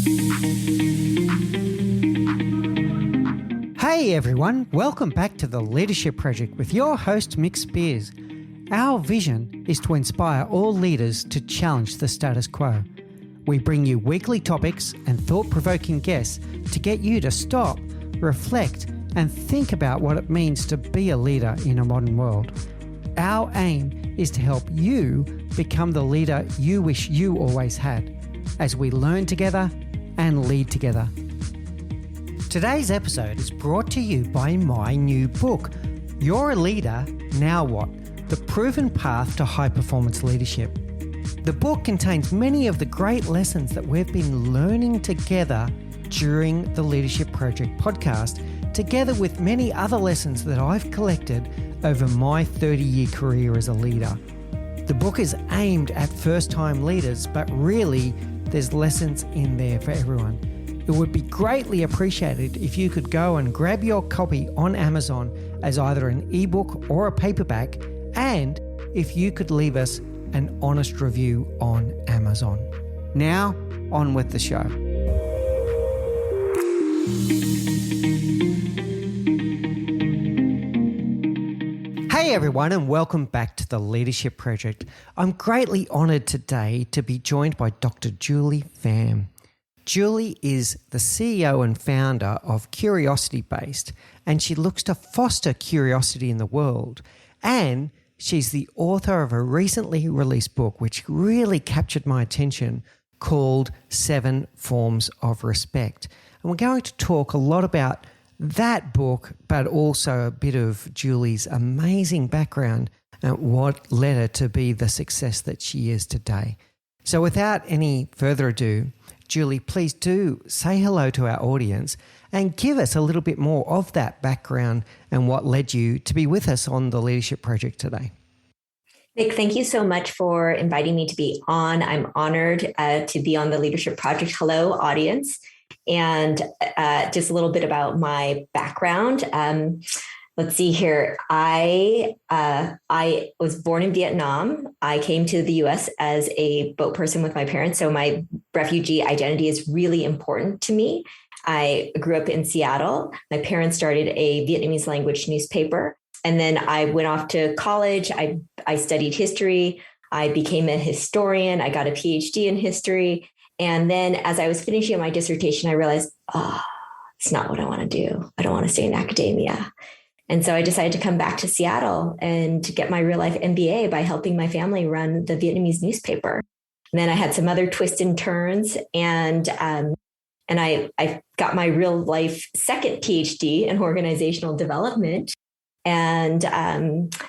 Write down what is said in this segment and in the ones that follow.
Hey everyone, welcome back to the Leadership Project with your host Mick Spears. Our vision is to inspire all leaders to challenge the status quo. We bring you weekly topics and thought-provoking guests to get you to stop, reflect, and think about what it means to be a leader in a modern world. Our aim is to help you become the leader you wish you always had, as we learn together and lead together. Today's episode is brought to you by my new book, You're a Leader, Now What? The Proven Path to High Performance Leadership. The book contains many of the great lessons that we've been learning together during the Leadership Project podcast, together with many other lessons that I've collected over my 30-year career as a leader. The book is aimed at first-time leaders, but really there's lessons in there for everyone. It would be greatly appreciated if you could go and grab your copy on Amazon as either an ebook or a paperback, and if you could leave us an honest review on Amazon. Now, on with the show. Hey everyone, and welcome back to the Leadership Project. I'm greatly honoured today to be joined by Dr. Julie Pham. Julie is the CEO and founder of CuriosityBased, and she looks to foster curiosity in the world. And she's the author of a recently released book which really captured my attention called 7 Forms of Respect. And we're going to talk a lot about that book, but also a bit of Julie's amazing background and what led her to be the success that she is today. So without any further ado, Julie, please do say hello to our audience and give us a little bit more of that background and what led you to be with us on the Leadership Project today. Nick, thank you so much for inviting me to be on. I'm honored to be on the Leadership Project. Hello, audience. And just a little bit about my background. Let's see here. I was born in Vietnam. I came to the U.S. as a boat person with my parents. So my refugee identity is really important to me. I grew up in Seattle. My parents started a Vietnamese language newspaper. And then I went off to college. I studied history. I became a historian. I got a PhD in history. And then as I was finishing my dissertation, I realized, it's not what I want to do. I don't want to stay in academia. And so I decided to come back to Seattle and to get my real life MBA by helping my family run the Vietnamese newspaper. And then I had some other twists and turns, and I got my real life second PhD in organizational development, and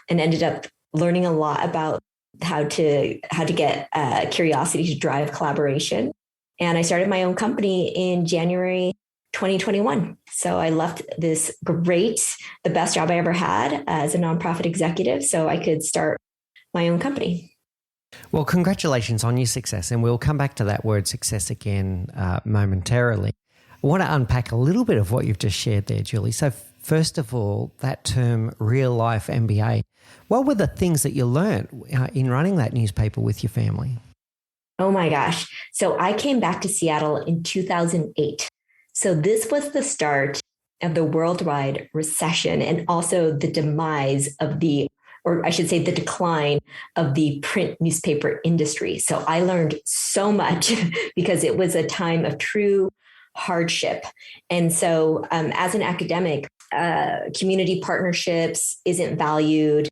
ended up learning a lot about how to get curiosity to drive collaboration. And I started my own company in January 2021. So I left the best job I ever had as a nonprofit executive so I could start my own company. Well, congratulations on your success. And we'll come back to that word success again momentarily. I want to unpack a little bit of what you've just shared there, Julie. So first of all, that term real life MBA, what were the things that you learned in running that newspaper with your family? Oh my gosh. So I came back to Seattle in 2008. So this was the start of the worldwide recession and also the demise of the decline of the print newspaper industry. So I learned so much because it was a time of true hardship. And so as an academic, community partnerships isn't valued.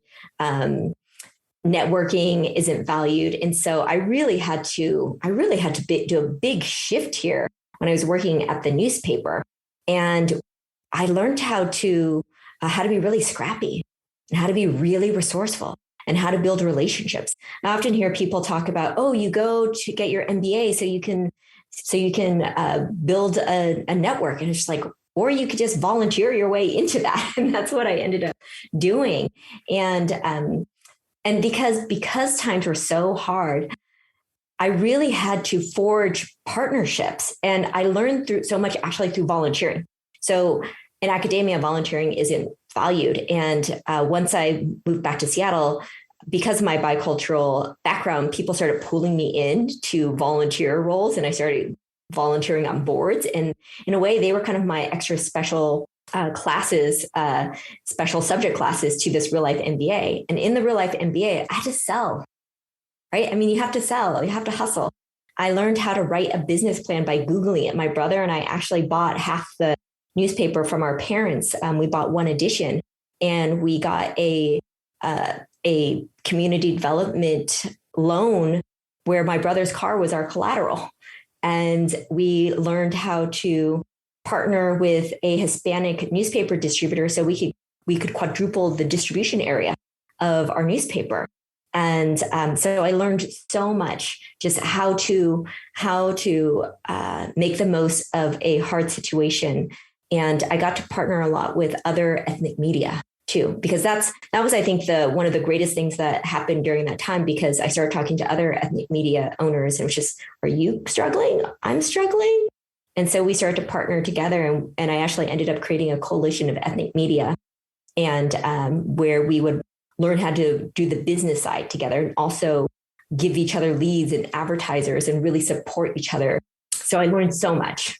Networking isn't valued. And so I really had to do a big shift here when I was working at the newspaper. And I learned how to be really scrappy and how to be really resourceful and how to build relationships. I often hear people talk about, you go to get your MBA so you can build a network. And it's just like, or you could just volunteer your way into that. And that's what I ended up doing. And because times were so hard, I really had to forge partnerships. And I learned through so much actually through volunteering. So in academia, volunteering isn't valued. And once I moved back to Seattle, because of my bicultural background, people started pulling me in to volunteer roles. And I started volunteering on boards. And in a way, they were kind of my extra special classes, special subject classes to this real life MBA. And in the real life MBA, I had to sell, right? I mean, you have to sell, you have to hustle. I learned how to write a business plan by Googling it. My brother and I actually bought half the newspaper from our parents. We bought one edition, and we got a community development loan where my brother's car was our collateral. And we learned how to partner with a Hispanic newspaper distributor so we could quadruple the distribution area of our newspaper. And so I learned so much, just how to make the most of a hard situation. And I got to partner a lot with other ethnic media too, because that was, I think, one of the greatest things that happened during that time, because I started talking to other ethnic media owners. And it was just, are you struggling? I'm struggling. And so we started to partner together, and I actually ended up creating a coalition of ethnic media, and where we would learn how to do the business side together and also give each other leads and advertisers and really support each other. So I learned so much.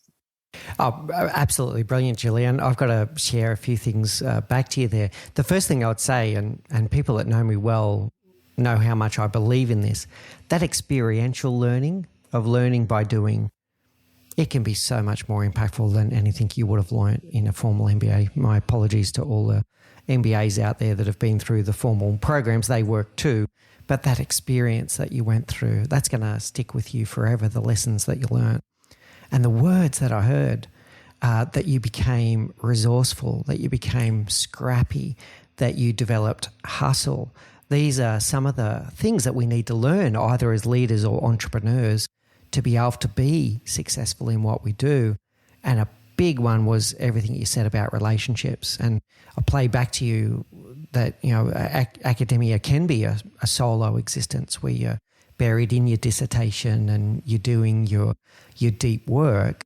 Oh, absolutely brilliant, Julian. I've got to share a few things back to you there. The first thing I would say, and people that know me well know how much I believe in this, that experiential learning of learning by doing, it can be so much more impactful than anything you would have learned in a formal MBA. My apologies to all the MBAs out there that have been through the formal programs. They work too. But that experience that you went through, that's going to stick with you forever, the lessons that you learned. And the words that I heard, that you became resourceful, that you became scrappy, that you developed hustle. These are some of the things that we need to learn either as leaders or entrepreneurs to be able to be successful in what we do. And a big one was everything you said about relationships. And I'll play back to you that, academia can be a solo existence where you're buried in your dissertation and you're doing your deep work.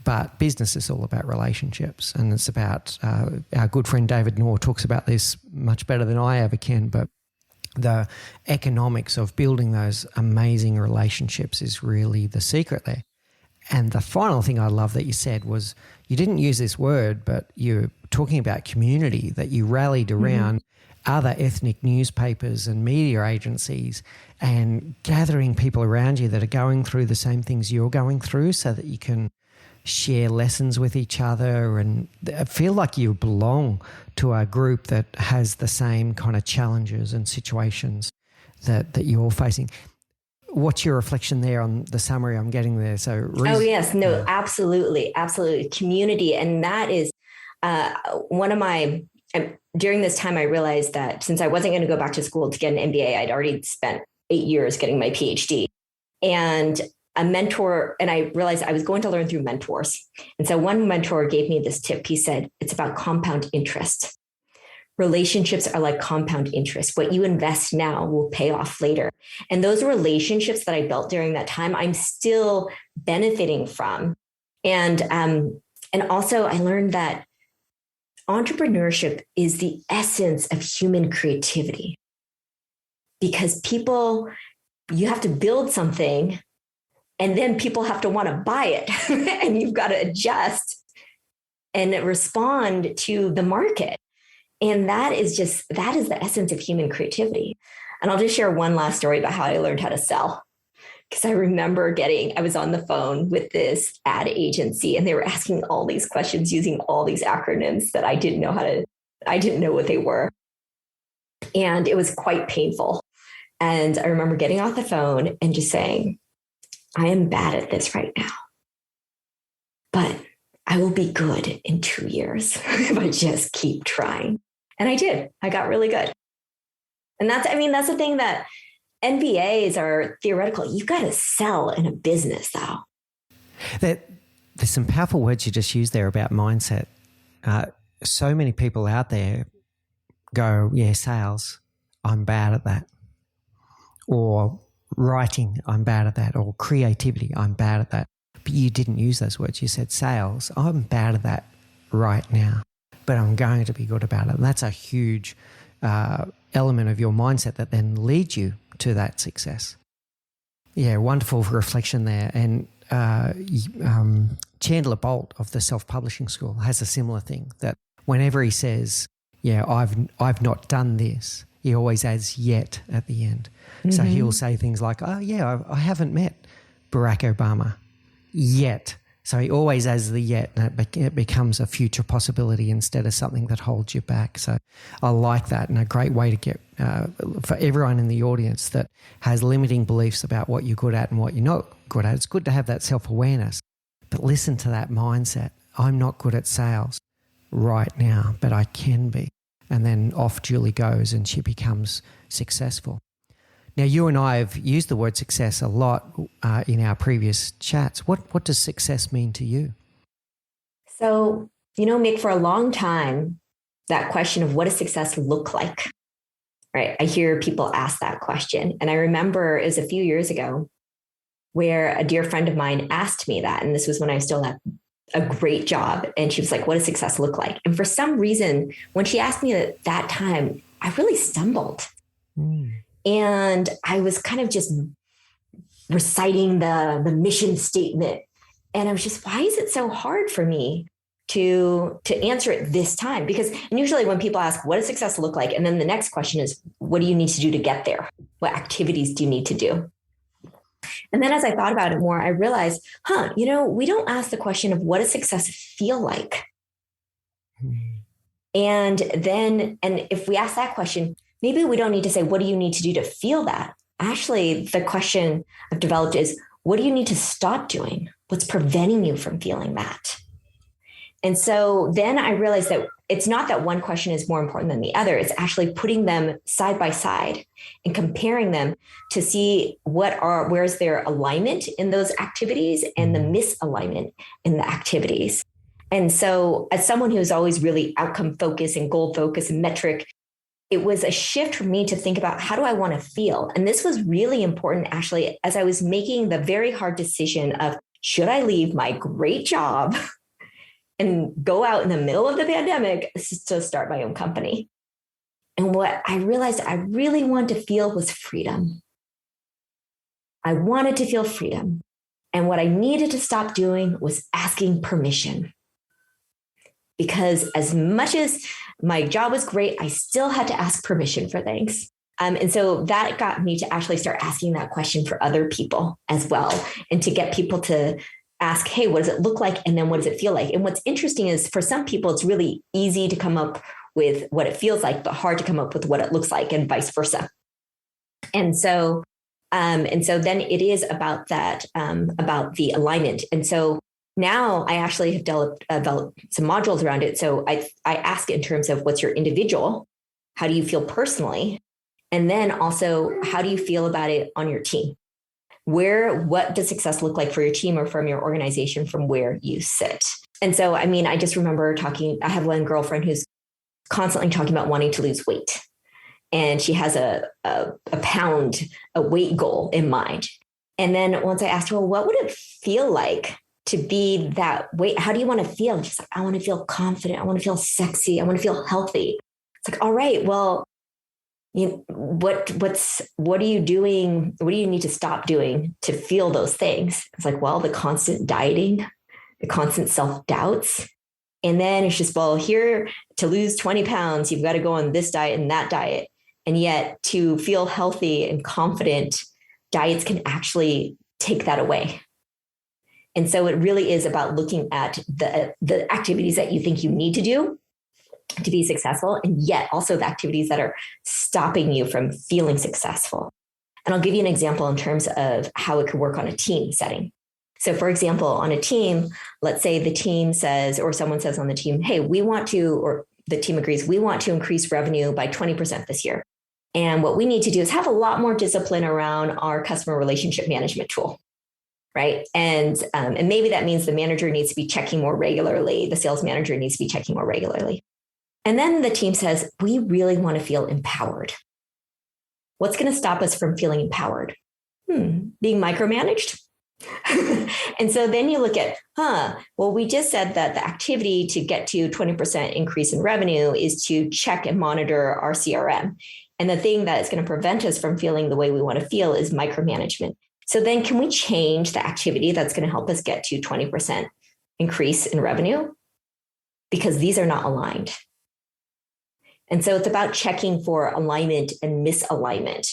But business is all about relationships. And it's about, our good friend David Noor talks about this much better than I ever can, but the economics of building those amazing relationships is really the secret there. And the final thing I love that you said was, you didn't use this word, but you're talking about community, that you rallied around other ethnic newspapers and media agencies and gathering people around you that are going through the same things you're going through so that you can share lessons with each other and feel like you belong to a group that has the same kind of challenges and situations that you're facing. What's your reflection there on the summary I'm getting there? Absolutely. Absolutely. Community. And that is one of my, during this time, I realized that since I wasn't going to go back to school to get an MBA, I'd already spent 8 years getting my PhD. And a mentor, and I realized I was going to learn through mentors. And so one mentor gave me this tip. He said, it's about compound interest. Relationships are like compound interest. What you invest now will pay off later. And those relationships that I built during that time, I'm still benefiting from. And also I learned that entrepreneurship is the essence of human creativity, because you have to build something and then people have to want to buy it and you've got to adjust and respond to the market. And that is the essence of human creativity. And I'll just share one last story about how I learned how to sell. Because I remember I was on the phone with this ad agency and they were asking all these questions using all these acronyms that I didn't know what they were. And it was quite painful. And I remember getting off the phone and just saying, I am bad at this right now, but I will be good in 2 years if I just keep trying. And I did. I got really good. And that's the thing, that MBAs are theoretical. You've got to sell in a business, though. There's some powerful words you just used there about mindset. So many people out there go, yeah, sales, I'm bad at that. Or writing, I'm bad at that. Or creativity, I'm bad at that. But you didn't use those words. You said sales, I'm bad at that right now, but I'm going to be good about it. And that's a huge element of your mindset that then leads you to that success. Yeah, wonderful reflection there. And Chandler Bolt of the Self-Publishing School has a similar thing, that whenever he says, yeah, I've not done this, he always adds yet at the end. Mm-hmm. So he'll say things like, oh, yeah, I haven't met Barack Obama yet. So he always adds the yet, and it becomes a future possibility instead of something that holds you back. So I like that, and a great way to get, for everyone in the audience that has limiting beliefs about what you're good at and what you're not good at, it's good to have that self-awareness. But listen to that mindset. I'm not good at sales right now, but I can be. And then off Julie goes and she becomes successful. Now, you and I have used the word success a lot in our previous chats. What does success mean to you? So, Mick, for a long time, that question of what does success look like, right? I hear people ask that question. And I remember it was a few years ago where a dear friend of mine asked me that. And this was when I still had a great job. And she was like, what does success look like? And for some reason, when she asked me at that time, I really stumbled. And I was kind of just reciting the mission statement. And I was just, why is it so hard for me to answer it this time? Because usually when people ask, what does success look like? And then the next question is, what do you need to do to get there? What activities do you need to do? And then as I thought about it more, I realized, we don't ask the question of what does success feel like? And if we ask that question, maybe we don't need to say, what do you need to do to feel that? Actually, the question I've developed is, what do you need to stop doing? What's preventing you from feeling that? And so then I realized that it's not that one question is more important than the other. It's actually putting them side by side and comparing them to see where's their alignment in those activities and the misalignment in the activities. And so as someone who's always really outcome focused and goal focused and metric, it was a shift for me to think about, how do I want to feel? And this was really important, actually, as I was making the very hard decision of, should I leave my great job and go out in the middle of the pandemic to start my own company? And what I realized I really wanted to feel was freedom. I wanted to feel freedom. And what I needed to stop doing was asking permission. Because as much as my job was great, I still had to ask permission for things. And so that got me to actually start asking that question for other people as well, and to get people to ask, hey, what does it look like? And then what does it feel like? And what's interesting is, for some people, it's really easy to come up with what it feels like, but hard to come up with what it looks like, and vice versa. And so then it is about that, about the alignment. And so now I actually have developed some modules around it. So I ask in terms of, what's your individual? How do you feel personally? And then also, how do you feel about it on your team? What does success look like for your team or from your organization from where you sit? And so, I just remember I have one girlfriend who's constantly talking about wanting to lose weight. And she has a weight goal in mind. And then once I asked her, well, what would it feel like to be that weight? How do you want to feel? And she's like, I want to feel confident. I want to feel sexy. I want to feel healthy. It's like, all right, well, what are you doing? What do you need to stop doing to feel those things? It's like, well, the constant dieting, the constant self-doubts. And then it's just, well, here to lose 20 pounds, you've got to go on this diet and that diet. And yet to feel healthy and confident, diets can actually take that away. And so it really is about looking at the activities that you think you need to do to be successful, and yet also the activities that are stopping you from feeling successful. And I'll give you an example in terms of how it could work on a team setting. So for example, on a team, let's say the team says, or someone says on the team, hey, or the team agrees, we want to increase revenue by 20% this year. And what we need to do is have a lot more discipline around our customer relationship management tool. Right. And maybe that means the manager needs to be checking more regularly. The sales manager needs to be checking more regularly. And then the team says, we really want to feel empowered. What's going to stop us from feeling empowered? Being micromanaged. And so then you look at, well, we just said that the activity to get to 20% increase in revenue is to check and monitor our CRM. And the thing that is going to prevent us from feeling the way we want to feel is micromanagement. So then can we change the activity that's going to help us get to 20% increase in revenue? Because these are not aligned. And so it's about checking for alignment and misalignment.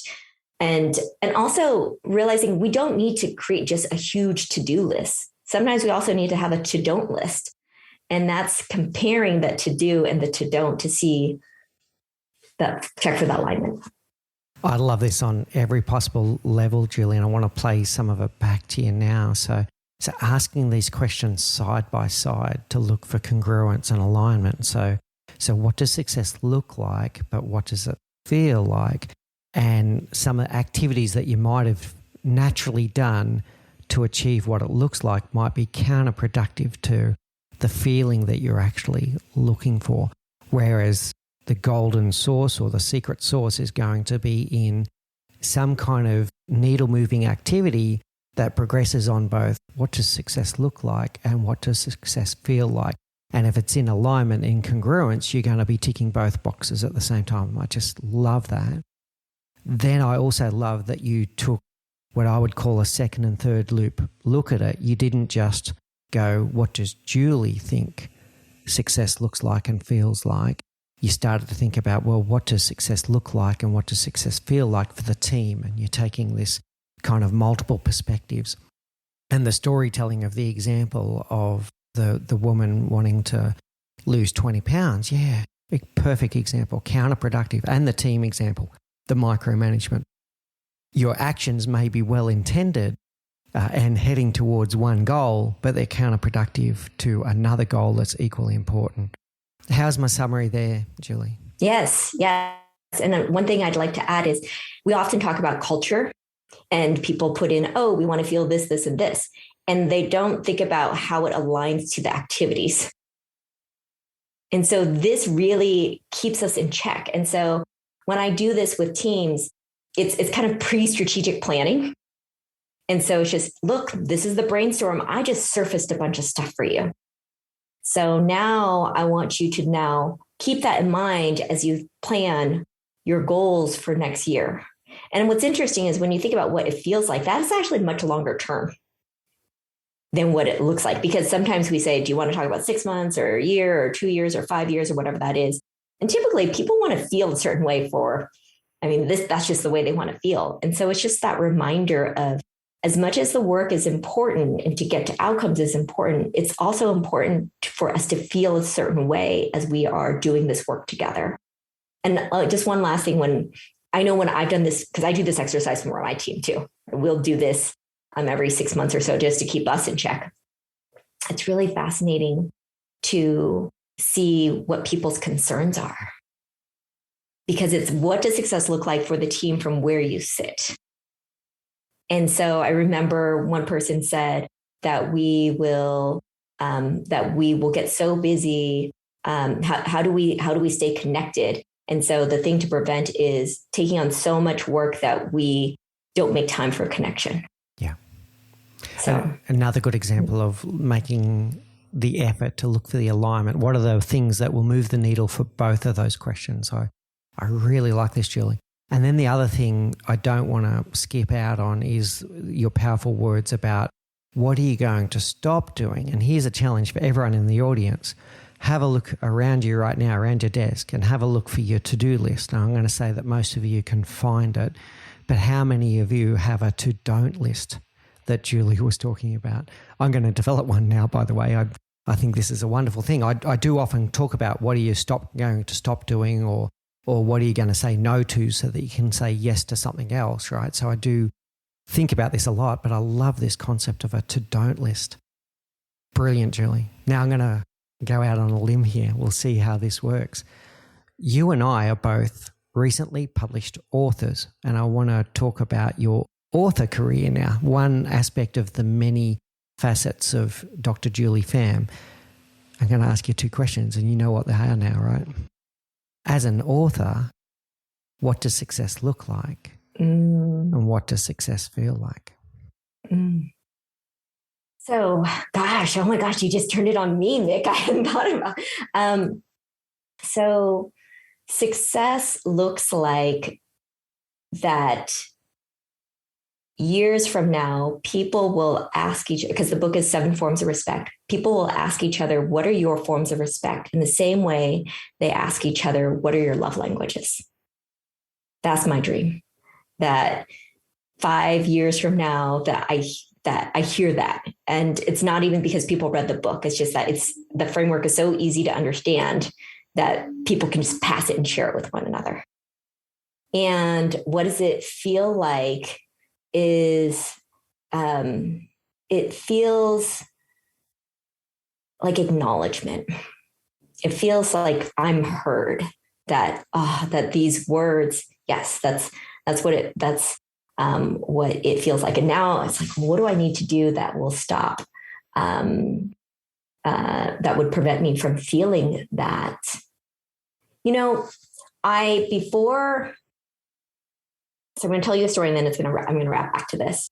And also realizing we don't need to create just a huge to-do list. Sometimes we also need to have a to-don't list. And that's comparing that to-do and the to-don't to see that, check for that alignment. I love this on every possible level, Julie, and I want to play some of it back to you now. So asking these questions side by side to look for congruence and alignment. So what does success look like, but what does it feel like? And some of the activities that you might have naturally done to achieve what it looks like might be counterproductive to the feeling that you're actually looking for. Whereas the golden source or the secret source is going to be in some kind of needle moving activity that progresses on both what does success look like and what does success feel like. And if it's in alignment, in congruence, you're going to be ticking both boxes at the same time. I just love that. Then I also love that you took what I would call a second and third look at it. You didn't just go, what does Julie think success looks like and feels like? You started to think about, well, what does success look like and what does success feel like for the team? And you're taking this kind of multiple perspectives. And the storytelling of the example of the woman wanting to lose 20 pounds, yeah, a perfect example, counterproductive. And the team example, the micromanagement. Your actions may be well intended and heading towards one goal, but they're counterproductive to another goal that's equally important. How's my summary there, Julie? Yes. And then one thing I'd like to add is we often talk about culture and people put in, oh, we want to feel this, this, and this. And they don't think about how it aligns to the activities. And so this really keeps us in check. And so when I do this with teams, it's kind of pre-strategic planning. And so it's just, look, this is the brainstorm. I just surfaced a bunch of stuff for you. So now I want you to now keep that in mind as you plan your goals for next year. And what's interesting is when you think about what it feels like, that is actually much longer term than what it looks like. Because sometimes we say, do you want to talk about 6 months or a year or 2 years or 5 years or whatever that is? And typically people want to feel a certain way that's just the way they want to feel. And so it's just that reminder of, as much as the work is important and to get to outcomes is important, it's also important for us to feel a certain way as we are doing this work together. And just one last thing, when I've done this, because I do this exercise for my team too. We'll do this every 6 months or so just to keep us in check. It's really fascinating to see what people's concerns are. Because it's what does success look like for the team from where you sit? And so I remember one person said that we will get so busy. How do we stay connected? And so the thing to prevent is taking on so much work that we don't make time for connection. Yeah. So another good example of making the effort to look for the alignment. What are the things that will move the needle for both of those questions? I really like this, Julie. And then the other thing I don't want to skip out on is your powerful words about what are you going to stop doing? And here's a challenge for everyone in the audience. Have a look around you right now, around your desk, and have a look for your to-do list. Now, I'm going to say that most of you can find it, but how many of you have a to-don't list that Julie was talking about? I'm going to develop one now, by the way. I think this is a wonderful thing. I do often talk about what are you going to stop doing, or what are you going to say no to so that you can say yes to something else, right? So I do think about this a lot, but I love this concept of a to-don't list. Brilliant, Julie. Now I'm going to go out on a limb here. We'll see how this works. You and I are both recently published authors, and I want to talk about your author career now, one aspect of the many facets of Dr. Julie Pham. I'm going to ask you 2 questions, and you know what they are now, right? As an author, what does success look like? And what does success feel like? So, oh my gosh, you just turned it on me, Nick. I hadn't thought about. So success looks like that years from now, people will ask each, because the book is 7 Forms of Respect. People will ask each other, what are your forms of respect? In the same way they ask each other, what are your love languages? That's my dream. That 5 years from now, that I hear that. And it's not even because people read the book. It's just that the framework is so easy to understand that people can just pass it and share it with one another. And what does it feel like is it feels like acknowledgement. It feels like I'm heard, that these words, yes, that's what it feels like. And now it's like, what do I need to do that will stop, that would prevent me from feeling that? So I'm going to tell you a story, and then I'm going to wrap back to this.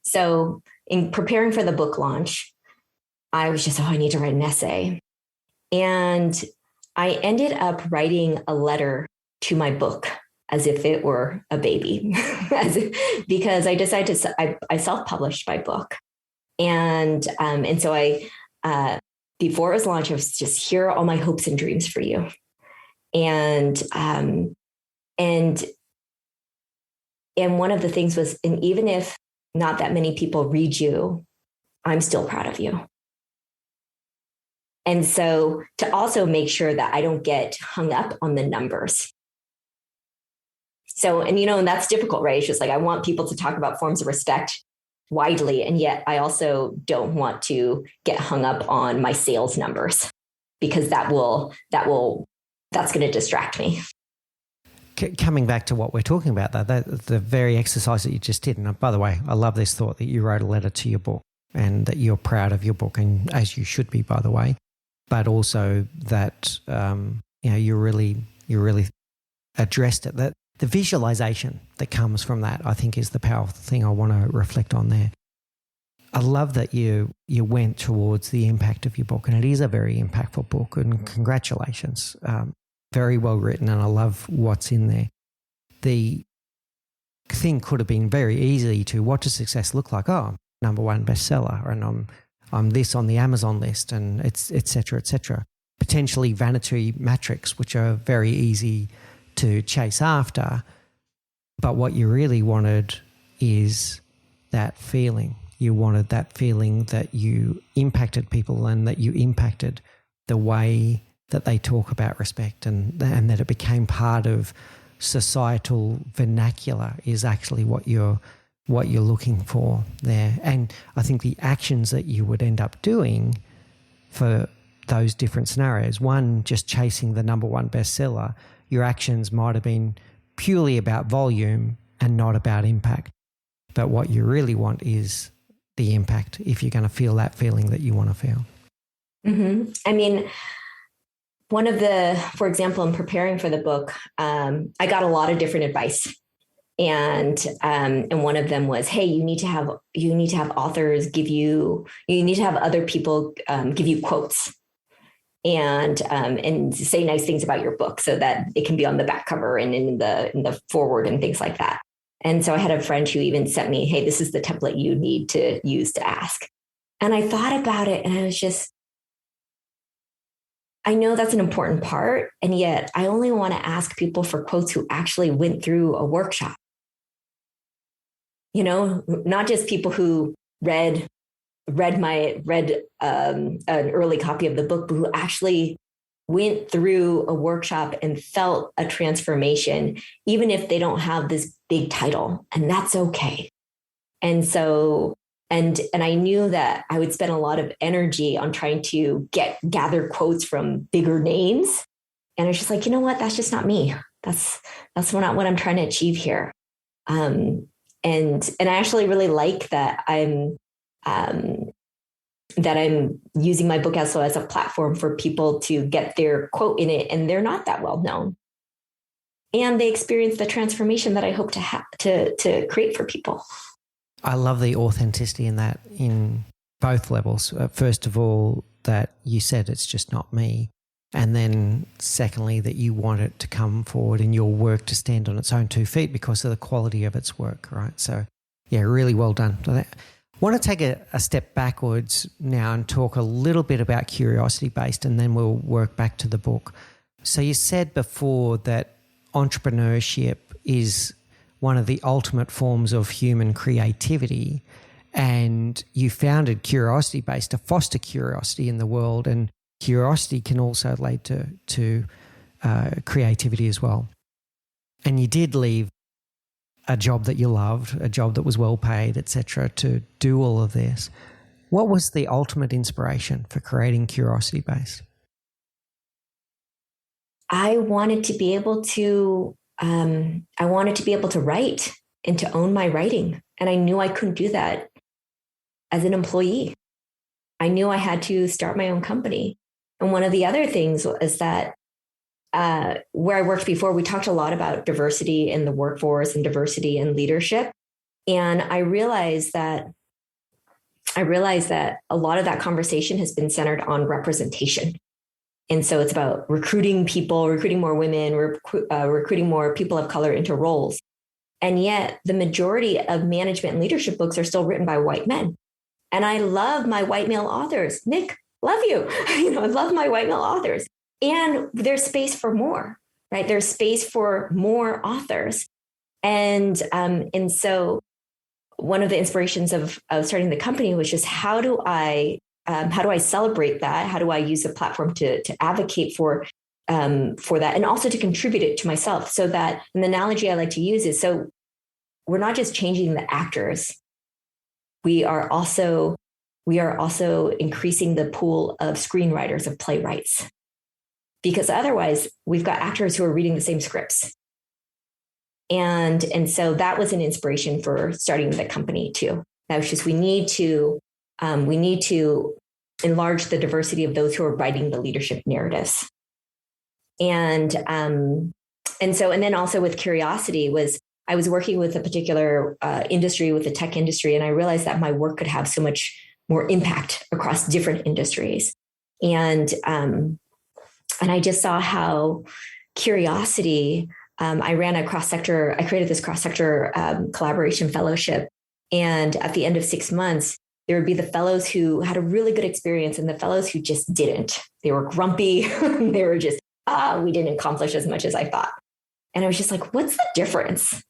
So in preparing for the book launch, I was just, I need to write an essay. And I ended up writing a letter to my book as if it were a baby, because I decided I self-published my book. And so before it was launched, I was just, here are all my hopes and dreams for you. And one of the things was, and even if not that many people read you, I'm still proud of you. And so to also make sure that I don't get hung up on the numbers. So, and that's difficult, right? It's just like, I want people to talk about forms of respect widely. And yet I also don't want to get hung up on my sales numbers, because that's going to distract me. Coming back to what we're talking about, the very exercise that you just did, and by the way, I love this thought that you wrote a letter to your book and that you're proud of your book, and as you should be, by the way, but also that you really addressed it. That the visualization that comes from that, I think, is the powerful thing I want to reflect on there. I love that you went towards the impact of your book, and it is a very impactful book, and congratulations. Very well written, and I love what's in there. The thing could have been very easy to, what does success look like? Oh, #1 bestseller, and I'm this on the Amazon list, and it's et cetera, et cetera. Potentially vanity metrics, which are very easy to chase after. But what you really wanted is that feeling. You wanted that feeling that you impacted people, and that you impacted the way that they talk about respect, and that it became part of societal vernacular is actually what you're looking for there. And I think the actions that you would end up doing for those different scenarios, one, just chasing the #1 bestseller, your actions might have been purely about volume and not about impact. But what you really want is the impact, if you're going to feel that feeling that you want to feel. Mm-hmm. I mean, for example, in preparing for the book, I got a lot of different advice. And one of them was, hey, you need to have authors you need to have other people give you quotes and say nice things about your book, so that it can be on the back cover and in the forward and things like that. And so I had a friend who even sent me, hey, this is the template you need to use to ask. And I thought about it, and I was just, I know that's an important part, and yet I only want to ask people for quotes who actually went through a workshop. Not just people who read an early copy of the book, but who actually went through a workshop and felt a transformation, even if they don't have this big title, and that's okay. And so, and I knew that I would spend a lot of energy on trying to gather quotes from bigger names. And I was just like, you know what? That's just not me. That's not what I'm trying to achieve here. And I actually really like that I'm using my book as a platform for people to get their quote in it, and they're not that well known, and they experience the transformation that I hope to create for people. I love the authenticity in that, in both levels. First of all, that you said it's just not me. And then secondly, that you want it to come forward in your work to stand on its own 2 feet because of the quality of its work, right? So Yeah, really well done. I want to take a step backwards now and talk a little bit about curiosity-based, and then we'll work back to the book. So you said before that entrepreneurship is one of the ultimate forms of human creativity, and you founded CuriosityBased to foster curiosity in the world, and curiosity can also lead to creativity as well. And you did leave a job that you loved, a job that was well paid, etc., to do all of this. What was the ultimate inspiration for creating CuriosityBased? I wanted to be able to write and to own my writing. And I knew I couldn't do that as an employee. I knew I had to start my own company. And one of the other things is that where I worked before, we talked a lot about diversity in the workforce and diversity in leadership. And I realized that a lot of that conversation has been centered on representation. And so it's about recruiting people, recruiting more women, recruiting more people of color into roles. And yet the majority of management and leadership books are still written by white men. And I love my white male authors. Nick, love you. I love my white male authors. And there's space for more, right? There's space for more authors. And so one of the inspirations of starting the company was just how do I celebrate that? How do I use the platform to advocate for that, and also to contribute it to myself? So that an analogy I like to use is, so we're not just changing the actors. We are also increasing the pool of screenwriters, of playwrights, because otherwise we've got actors who are reading the same scripts. And so that was an inspiration for starting the company too. That was just, we need to enlarge the diversity of those who are writing the leadership narratives. And then also with Curiosity I was working with a particular industry, with the tech industry, and I realized that my work could have so much more impact across different industries. And I just saw how Curiosity, I created this cross-sector collaboration fellowship. And at the end of 6 months, there would be the fellows who had a really good experience and the fellows who just didn't. They were grumpy. They were just, we didn't accomplish as much as I thought. And I was just like, what's the difference?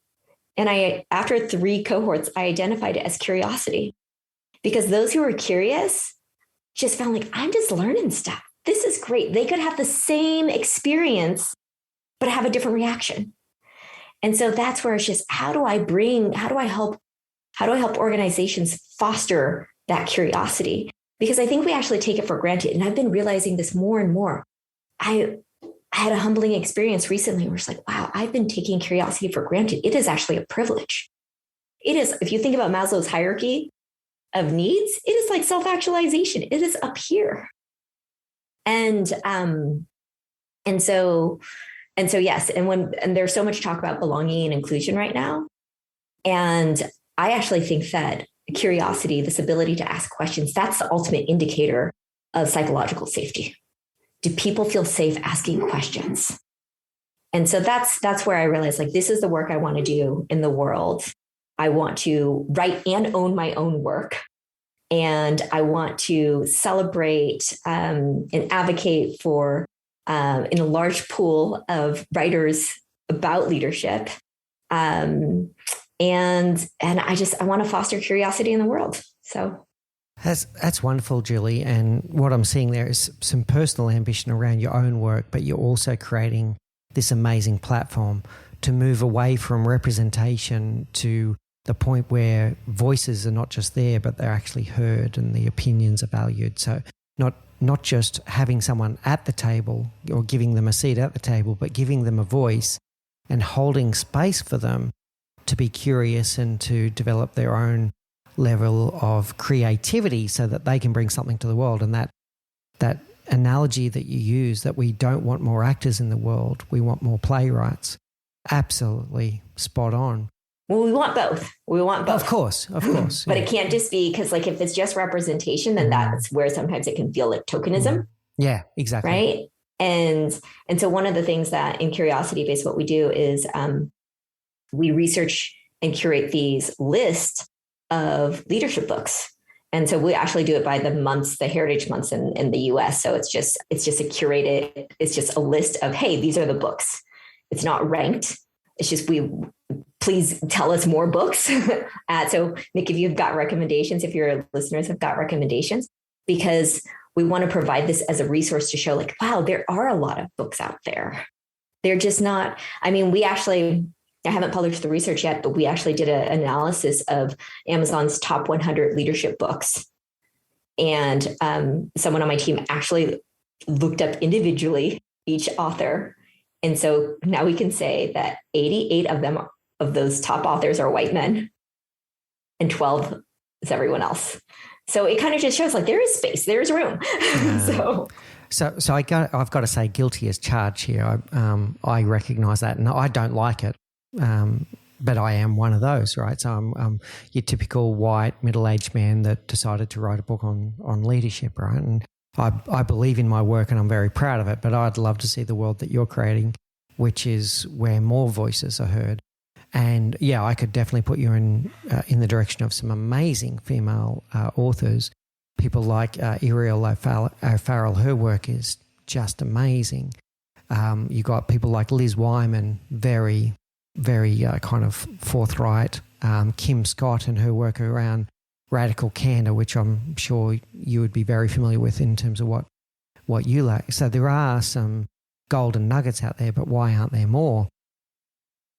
And after 3 cohorts, I identified it as curiosity, because those who were curious just found like, I'm just learning stuff. This is great. They could have the same experience, but have a different reaction. And so that's where it's just, how do I help organizations foster that curiosity? Because I think we actually take it for granted. And I've been realizing this more and more. I had a humbling experience recently where it's like, wow, I've been taking curiosity for granted. It is actually a privilege. It is, if you think about Maslow's hierarchy of needs, it is like self-actualization. It is up here. And so yes. And there's so much talk about belonging and inclusion right now. And I actually think that curiosity, this ability to ask questions, that's the ultimate indicator of psychological safety. Do people feel safe asking questions? And so that's where I realized, like, this is the work I want to do in the world. I want to write and own my own work. And I want to celebrate and advocate for in a large pool of writers about leadership. And I want to foster curiosity in the world. So that's wonderful, Julie. And what I'm seeing there is some personal ambition around your own work, but you're also creating this amazing platform to move away from representation to the point where voices are not just there, but they're actually heard and the opinions are valued. So not just having someone at the table or giving them a seat at the table, but giving them a voice and holding space for them to be curious and to develop their own level of creativity so that they can bring something to the world. And that analogy that you use, that we don't want more actors in the world, we want more playwrights, absolutely spot on. Well, we want both. Of course. But it can't just be, because like if it's just representation, then that's where sometimes it can feel like tokenism. Yeah, exactly. Right. And so one of the things that in CuriosityBased, what we do is we research and curate these lists of leadership books. And so we actually do it by the months, the heritage months in the US. So it's just a curated, it's just a list of, hey, these are the books. It's not ranked. It's just, please tell us more books. So Nick, if you've got recommendations, if your listeners have got recommendations, because we want to provide this as a resource to show like, wow, there are a lot of books out there. They're just not, I mean, I haven't published the research yet, but we actually did an analysis of Amazon's top 100 leadership books. And someone on my team actually looked up individually each author. And so now we can say that 88 of those top authors are white men and 12 is everyone else. So it kind of just shows like there is space, there is room. So I've got to say guilty as charged here. I recognize that and I don't like it. But I am one of those, right? So I'm your typical white middle-aged man that decided to write a book on leadership, right? And I believe in my work and I'm very proud of it, but I'd love to see the world that you're creating, which is where more voices are heard. And yeah, I could definitely put you in the direction of some amazing female authors, people like Ariel O'Farrell. Her work is just amazing. You got people like Liz Wyman, very kind of forthright. Kim Scott and her work around radical candor, which I'm sure you would be very familiar with in terms of what you like. So there are some golden nuggets out there, but why aren't there more?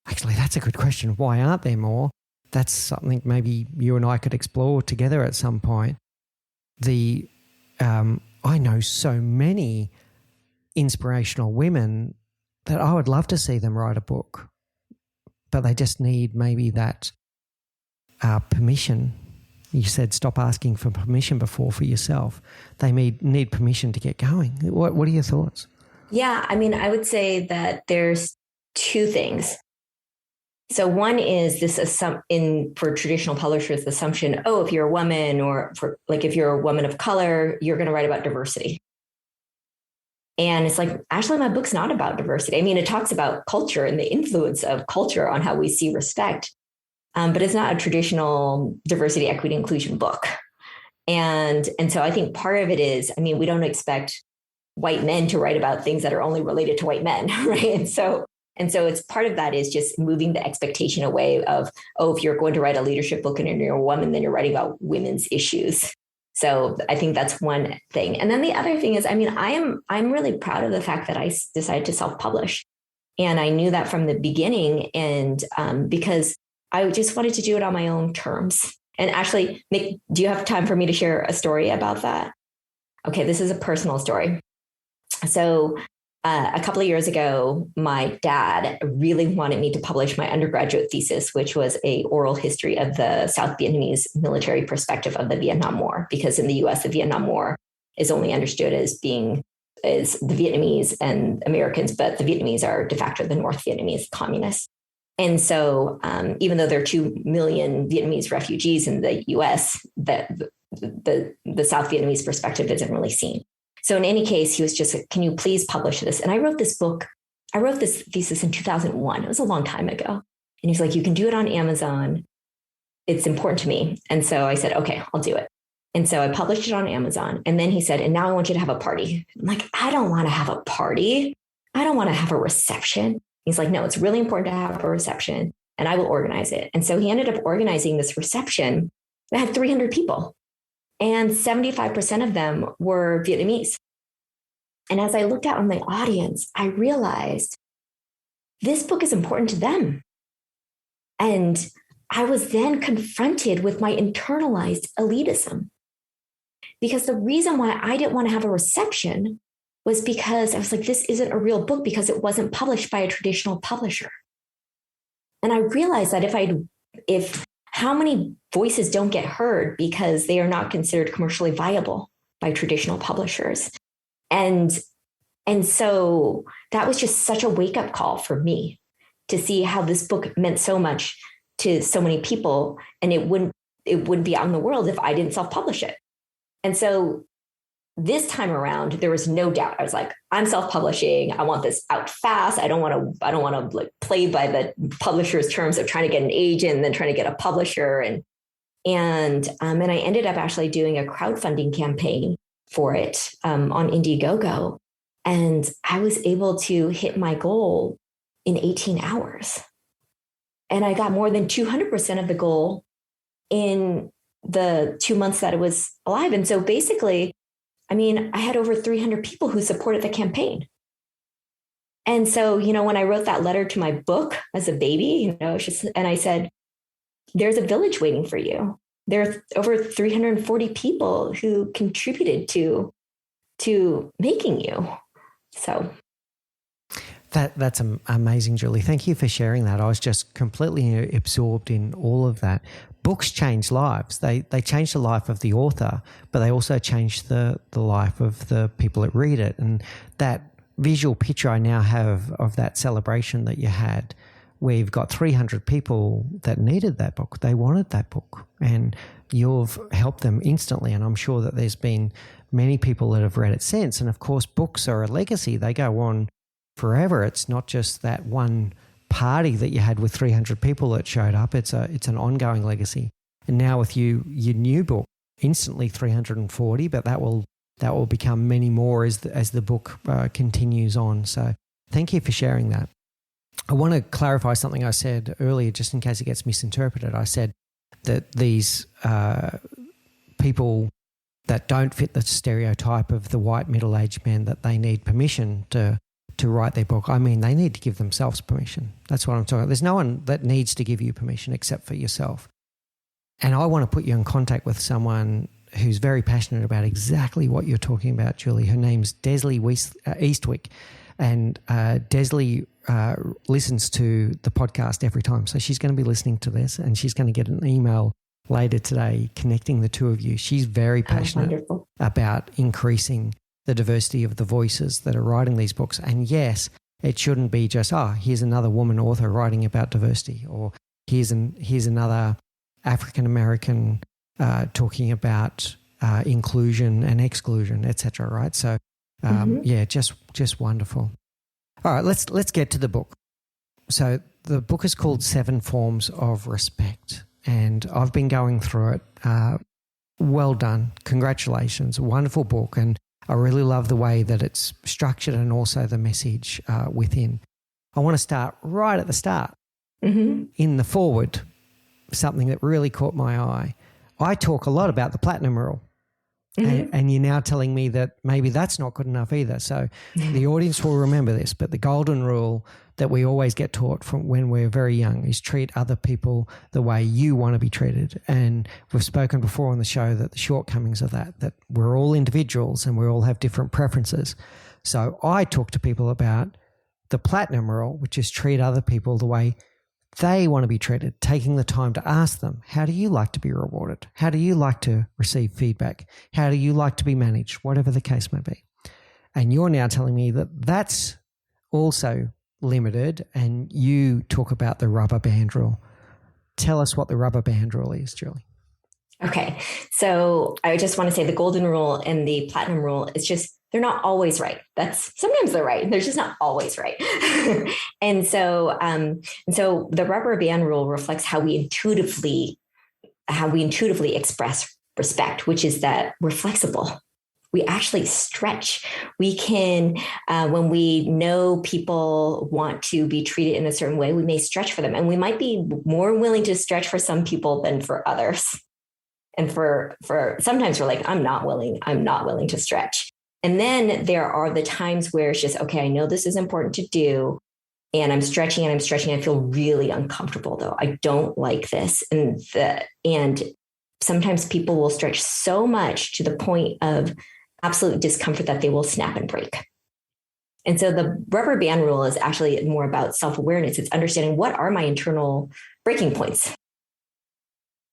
Actually, that's a good question. Why aren't there more? That's something maybe you and I could explore together at some point. I know so many inspirational women that I would love to see them write a book, but they just need maybe that permission. You said stop asking for permission before for yourself. They need permission to get going. What are your thoughts? Yeah, I mean, I would say that there's two things. So one is this for traditional publishers, the assumption, if you're a woman or if you're a woman of color, you're going to write about diversity. And it's like, actually, my book's not about diversity. I mean, it talks about culture and the influence of culture on how we see respect, but it's not a traditional diversity, equity, inclusion book. And so I think part of it is, I mean, we don't expect white men to write about things that are only related to white men, right? And so it's part of that is just moving the expectation away of, if you're going to write a leadership book and you're a woman, then you're writing about women's issues. So I think that's one thing. And then the other thing is, I mean, I'm really proud of the fact that I decided to self-publish. And I knew that from the beginning. And because I just wanted to do it on my own terms. And actually, Nick, do you have time for me to share a story about that? Okay, this is a personal story. So a couple of years ago, my dad really wanted me to publish my undergraduate thesis, which was an oral history of the South Vietnamese military perspective of the Vietnam War, because in the US, the Vietnam War is only understood as the Vietnamese and Americans, but the Vietnamese are de facto the North Vietnamese communists. And so even though there are 2 million Vietnamese refugees in the US, the South Vietnamese perspective isn't really seen. So in any case, he was just like, can you please publish this? And I wrote this thesis in 2001. It was a long time ago. And he's like, you can do it on Amazon. It's important to me. And so I said, okay, I'll do it. And so I published it on Amazon. And then he said, and now I want you to have a party. I'm like, I don't want to have a party. I don't want to have a reception. He's like, no, it's really important to have a reception and I will organize it. And so he ended up organizing this reception that had 300 people. And 75% of them were Vietnamese. And as I looked out on the audience, I realized this book is important to them. And I was then confronted with my internalized elitism. Because the reason why I didn't want to have a reception was because I was like, this isn't a real book because it wasn't published by a traditional publisher. And I realized that if how many voices don't get heard because they are not considered commercially viable by traditional publishers. And so that was just such a wake-up call for me to see how this book meant so much to so many people, and it wouldn't be out in the world if I didn't self-publish it. And so this time around, there was no doubt. I was like, I'm self-publishing. I want this out fast. I don't want to like play by the publisher's terms of trying to get an agent and then trying to get a publisher. And I ended up actually doing a crowdfunding campaign for it on Indiegogo. And I was able to hit my goal in 18 hours. And I got more than 200% of the goal in the 2 months that it was alive. And so basically, I mean, I had over 300 people who supported the campaign. And so, when I wrote that letter to my book as a baby, and I said, there's a village waiting for you. There are over 340 people who contributed to making you. So that's amazing, Julie. Thank you for sharing that. I was just completely absorbed in all of that. Books change lives. They change the life of the author, but they also change the life of the people that read it. And that visual picture I now have of that celebration that you had, where you've got 300 people that needed that book. They wanted that book, and you've helped them instantly. And I'm sure that there's been many people that have read it since. And of course, books are a legacy. They go on forever. It's not just that one party that you had with 300 people that showed up. It's an ongoing legacy. And now with your new book, instantly 340, but that will become many more as the book continues on. So thank you for sharing that. I want to clarify something I said earlier, just in case it gets misinterpreted. I said that these people that don't fit the stereotype of the white middle-aged men, that they need permission to write their book. I mean, they need to give themselves permission. That's what I'm talking about. There's no one that needs to give you permission except for yourself. And I want to put you in contact with someone who's very passionate about exactly what you're talking about, Julie. Her name's Desley Eastwick. And Desley listens to the podcast every time. So she's going to be listening to this, and she's going to get an email later today connecting the two of you. She's very passionate about increasing the diversity of the voices that are writing these books. And yes, it shouldn't be just, here's another woman author writing about diversity, or here's another African-American talking about inclusion and exclusion, etc. Right? So yeah, just wonderful. All right, let's get to the book. So the book is called 7 Forms of Respect, and I've been going through it. Well done. Congratulations. Wonderful book. And I really love the way that it's structured and also the message within. I want to start right at the start. In the foreword, something that really caught my eye. I talk a lot about the platinum rule. And you're now telling me that maybe that's not good enough either. So the audience will remember this, but the golden rule that we always get taught from when we're very young is treat other people the way you want to be treated. And we've spoken before on the show that the shortcomings of that we're all individuals and we all have different preferences. So I talk to people about the platinum rule, which is treat other people the way they want to be treated, taking the time to ask them, how do you like to be rewarded? How do you like to receive feedback? How do you like to be managed? Whatever the case may be. And you're now telling me that that's also limited, and you talk about the rubber band rule. Tell us what the rubber band rule is, Julie. Okay. So I just want to say the golden rule and the platinum rule is just, they're not always right. Sometimes they're right. They're just not always right. And so the rubber band rule reflects how we intuitively express respect, which is that we're flexible. We actually stretch. We can, when we know people want to be treated in a certain way, we may stretch for them, and we might be more willing to stretch for some people than for others. And for sometimes we're like, I'm not willing to stretch. And then there are the times where it's just, okay, I know this is important to do, and I'm stretching. I feel really uncomfortable though. I don't like this. And sometimes people will stretch so much to the point of absolute discomfort that they will snap and break. And so the rubber band rule is actually more about self-awareness. It's understanding what are my internal breaking points.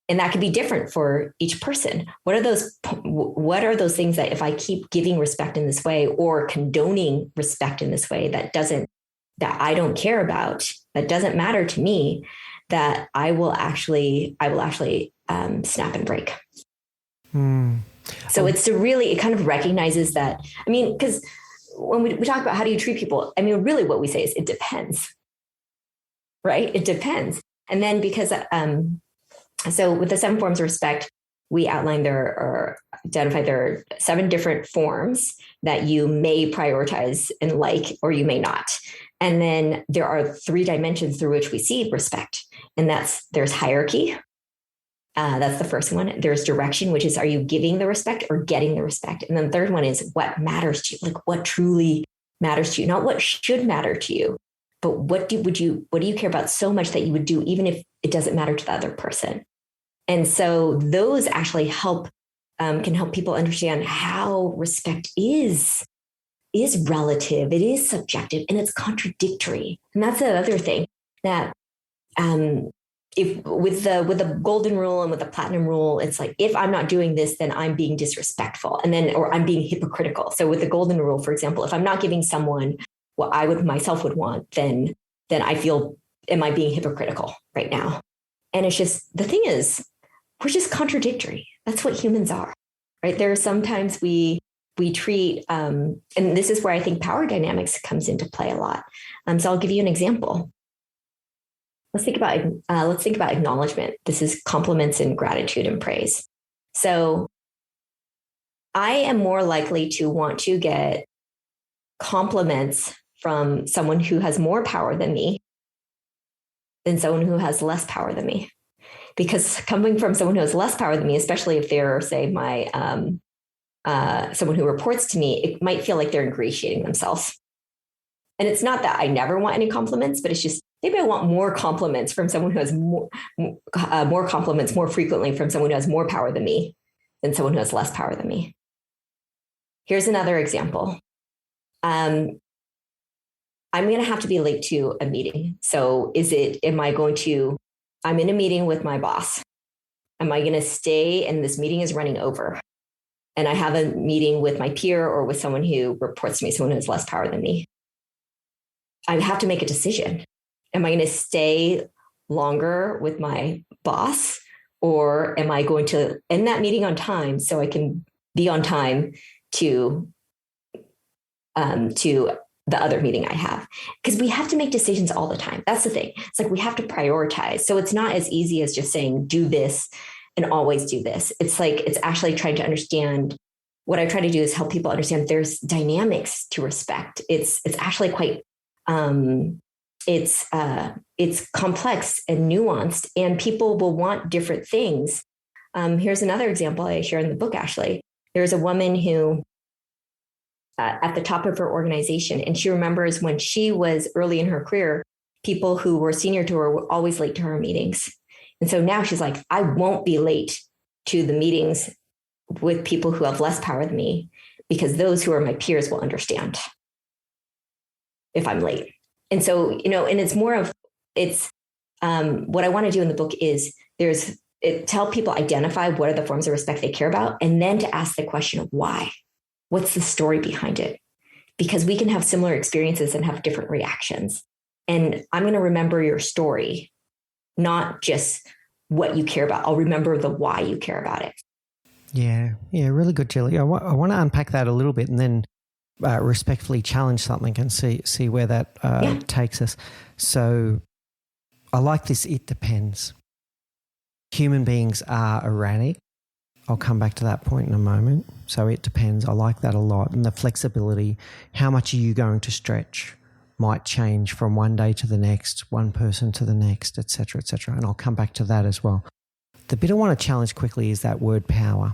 And that could be different for each person. What are those things that if I keep giving respect in this way or condoning respect in this way that I don't care about, that doesn't matter to me, that I will actually snap and break. So it kind of recognizes that, I mean, because when we talk about how do you treat people, I mean, really what we say is it depends, right? It depends. And then because So with the 7 forms of respect, we outlined identified there are 7 different forms that you may prioritize and like, or you may not. And then there are 3 dimensions through which we see respect. And there's hierarchy. That's the first one. There's direction, which is, are you giving the respect or getting the respect? And then the third one is what matters to you, like what truly matters to you, not what should matter to you, but what do you care about so much that you would do even if it doesn't matter to the other person? And so those actually can help people understand how respect is relative, it is subjective, and it's contradictory. And that's the other thing that if with the golden rule and with the platinum rule, it's like, if I'm not doing this, then I'm being disrespectful, or I'm being hypocritical. So with the golden rule, for example, if I'm not giving someone what I would myself would want, then I feel, am I being hypocritical right now? And it's just, the thing is, we're just contradictory. That's what humans are, right? There are sometimes we treat, and this is where I think power dynamics comes into play a lot. So I'll give you an example. Let's think about acknowledgement. This is compliments and gratitude and praise. So I am more likely to want to get compliments from someone who has more power than me than someone who has less power than me. Because coming from someone who has less power than me, especially if they're, say, someone who reports to me, it might feel like they're ingratiating themselves. And it's not that I never want any compliments, but it's just, maybe I want more compliments from someone who has more compliments more frequently from someone who has more power than me than someone who has less power than me. Here's another example. I'm going to have to be late to a meeting. So I'm in a meeting with my boss. Am I going to stay and this meeting is running over? And I have a meeting with my peer or with someone who reports to me, someone who has less power than me. I have to make a decision. Am I going to stay longer with my boss, or am I going to end that meeting on time so I can be on time to the other meeting I have? Because we have to make decisions all the time. That's the thing. It's like we have to prioritize. So it's not as easy as just saying, do this and always do this. It's like, it's actually trying to understand. What I try to do is help people understand there's dynamics to respect. It's actually quite, it's complex and nuanced, and people will want different things. Here's another example I share in the book, actually. There's a woman who, at the top of her organization, and she remembers when she was early in her career, people who were senior to her were always late to her meetings. And so now she's like, I won't be late to the meetings with people who have less power than me, because those who are my peers will understand if I'm late. And so, and it's more of, what I want to do in the book is to help people identify what are the forms of respect they care about, and then to ask the question of why. What's the story behind it? Because we can have similar experiences and have different reactions. And I'm going to remember your story, not just what you care about. I'll remember the why you care about it. Yeah, really good, Julie. I want to unpack that a little bit and then respectfully challenge something and see where that takes us. So I like this, it depends. Human beings are erratic. I'll come back to that point in a moment. So it depends. I like that a lot. And the flexibility, how much are you going to stretch, might change from one day to the next, one person to the next, et cetera, et cetera. And I'll come back to that as well. The bit I want to challenge quickly is that word power.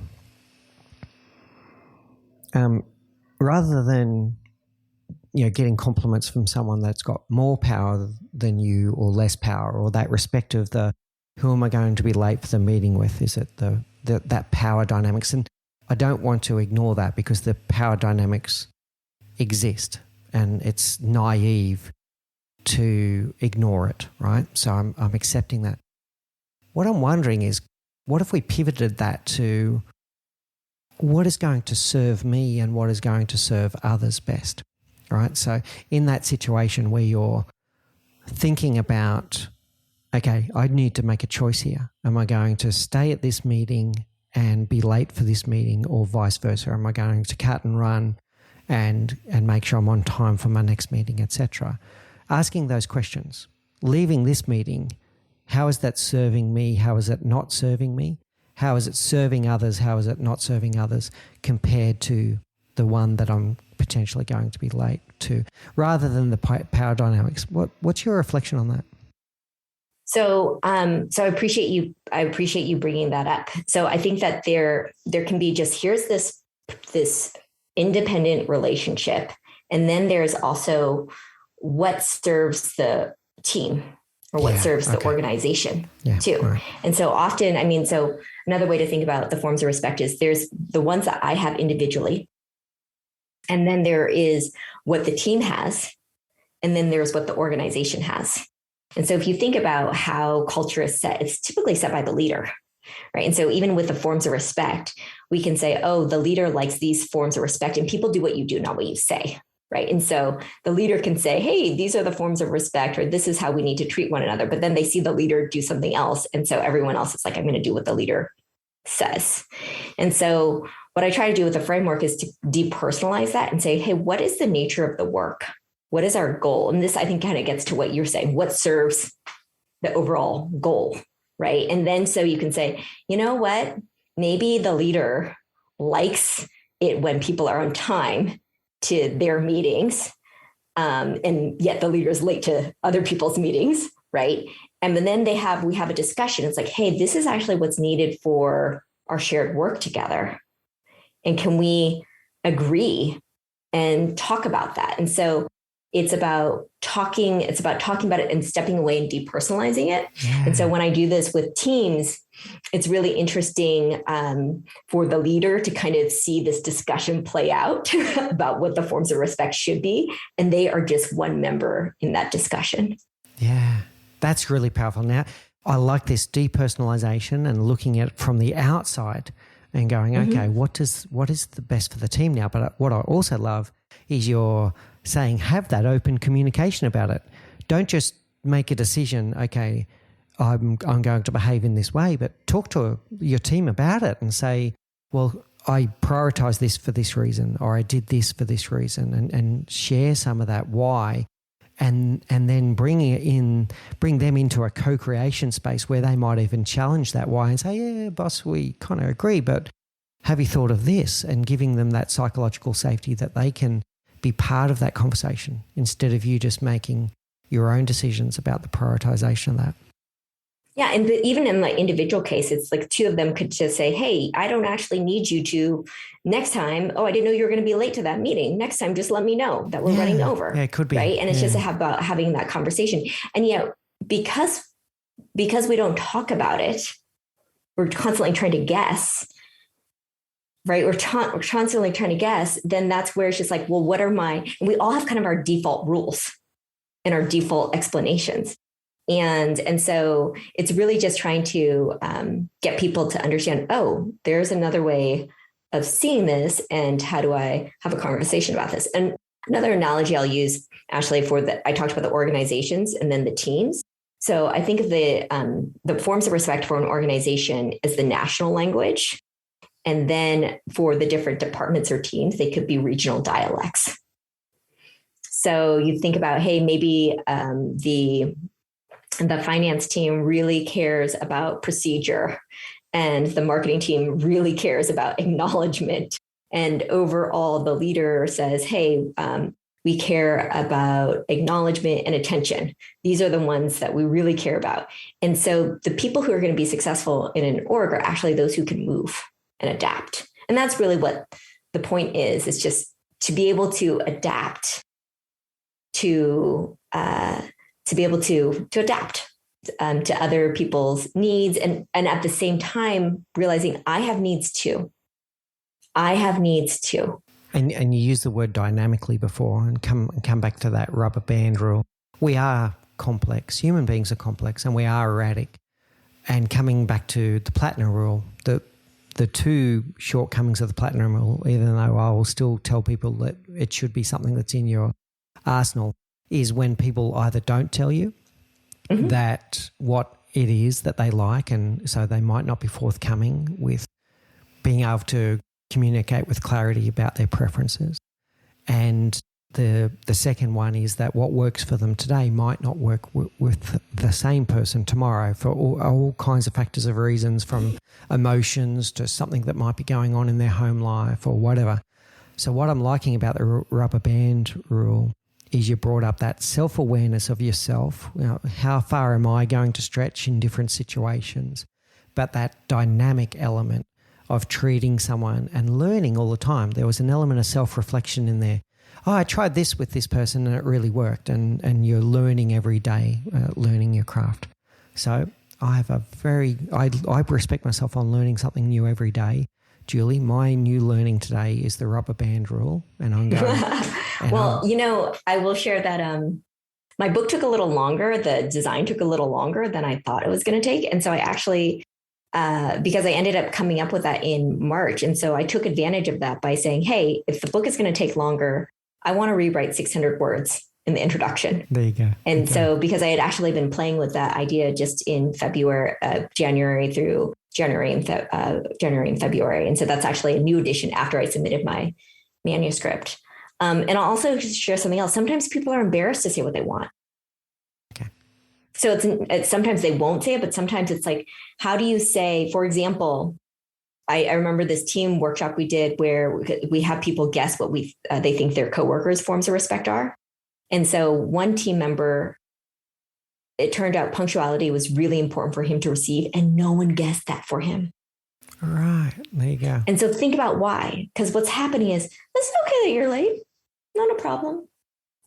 Rather than getting compliments from someone that's got more power than you or less power, or that respect of who am I going to be late for the meeting with? Is it that power dynamics? And I don't want to ignore that, because the power dynamics exist and it's naive to ignore it, right? So I'm accepting that. What I'm wondering is, what if we pivoted that to what is going to serve me and what is going to serve others best, right? So in that situation where you're thinking about, okay, I need to make a choice here. Am I going to stay at this meeting and be late for this meeting, or vice versa? Am I going to cut and run and make sure I'm on time for my next meeting, etc.? Asking those questions, leaving this meeting how is that serving me? How is it not serving me? How is it serving others? How is it not serving others compared to the one that I'm potentially going to be late to, rather than the power dynamics? What's your reflection on that? So I appreciate you. I appreciate you bringing that up. So I think that there can be just, here's this independent relationship, and then there's also what serves the team or what serves the organization too. Right. And so often, so another way to think about the forms of respect is there's the ones that I have individually, and then there is what the team has, and then there's what the organization has. And so if you think about how culture is set, it's typically set by the leader, right? And so even with the forms of respect, we can say, oh, the leader likes these forms of respect, and people do what you do, not what you say, right? And so the leader can say, hey, these are the forms of respect, or this is how we need to treat one another. But then they see the leader do something else. And so everyone else is like, I'm going to do what the leader says. And so what I try to do with the framework is to depersonalize that and say, hey, what is the nature of the work? What is our goal? And this, I think, kind of gets to what you're saying. What serves the overall goal, right? And then so you can say, you know what? Maybe the leader likes it when people are on time to their meetings, and yet the leader is late to other people's meetings, right? And then we have a discussion. It's like, hey, this is actually what's needed for our shared work together. And can we agree and talk about that? And so it's about talking about it and stepping away and depersonalizing it. Yeah. And so when I do this with teams, it's really interesting for the leader to kind of see this discussion play out about what the forms of respect should be. And they are just one member in that discussion. Yeah, that's really powerful. Now, I like this depersonalization and looking at it from the outside and going, okay, what is the best for the team now? But what I also love is you're saying, have that open communication about it. Don't just make a decision, okay, I'm going to behave in this way, but talk to your team about it and say, well, I prioritize this for this reason, or I did this for this reason, and share some of that why, and then bring them into a co-creation space where they might even challenge that why and say, yeah, boss, we kind of agree, but have you thought of this? And giving them that psychological safety that they can be part of that conversation instead of you just making your own decisions about the prioritization of that. Yeah. And even in the individual case, it's like two of them could just say, hey, I don't actually need you to next time. Oh, I didn't know you were going to be late to that meeting. Next time, just let me know that we're running over. Yeah, it could be. Right. And it's just about having that conversation. And yet, because we don't talk about it, we're constantly trying to guess. Right. We're constantly trying to guess. Then that's where it's just like, well, and we all have kind of our default rules and our default explanations. And so it's really just trying to get people to understand, oh, there's another way of seeing this. And how do I have a conversation about this? And another analogy I'll use, Ashley, I talked about the organizations and then the teams. So I think of the forms of respect for an organization is the national language. And then for the different departments or teams, they could be regional dialects. So you think about, hey, maybe the finance team really cares about procedure, and the marketing team really cares about acknowledgement. And overall, the leader says, hey, we care about acknowledgement and attention. These are the ones that we really care about. And so the people who are going to be successful in an org are actually those who can move and adapt. And that's really what the point is. It's just to be able to adapt to be able to adapt to other people's needs. And at the same time, realizing I have needs too. And you use the word dynamically before, and come back to that rubber band rule. We are complex. Human beings are complex, and we are erratic. And coming back to the platinum rule, the two shortcomings of the platinum rule, even though I will still tell people that it should be something that's in your arsenal, is when people either don't tell you that what it is that they like, and so they might not be forthcoming with being able to communicate with clarity about their preferences. And The second one is that what works for them today might not work with the same person tomorrow for all kinds of factors of reasons, from emotions to something that might be going on in their home life or whatever. So what I'm liking about the rubber band rule is you brought up that self-awareness of yourself. You know, how far am I going to stretch in different situations? But that dynamic element of treating someone and learning all the time. There was an element of self-reflection in there. Oh, I tried this with this person and it really worked. And you're learning every day, learning your craft. So I have I respect myself on learning something new every day. Julie, my new learning today is the rubber band rule, and I'm going. I will share that my book took a little longer. The design took a little longer than I thought it was going to take. And so I actually, because I ended up coming up with that in March. And so I took advantage of that by saying, hey, if the book is going to take longer, I want to rewrite 600 words in the introduction. There you go. And so because I had actually been playing with that idea just in January through January and February. And so that's actually a new edition after I submitted my manuscript. And I'll also share something else. Sometimes people are embarrassed to say what they want. Okay. So it's sometimes they won't say it, but sometimes it's like, how do you say, for example, I remember this team workshop we did where we have people guess what they think their coworkers' forms of respect are. And so one team member, it turned out punctuality was really important for him to receive, and no one guessed that for him. Right. There you go. And so think about why. Because what's happening is, this is okay that you're late. Not a problem.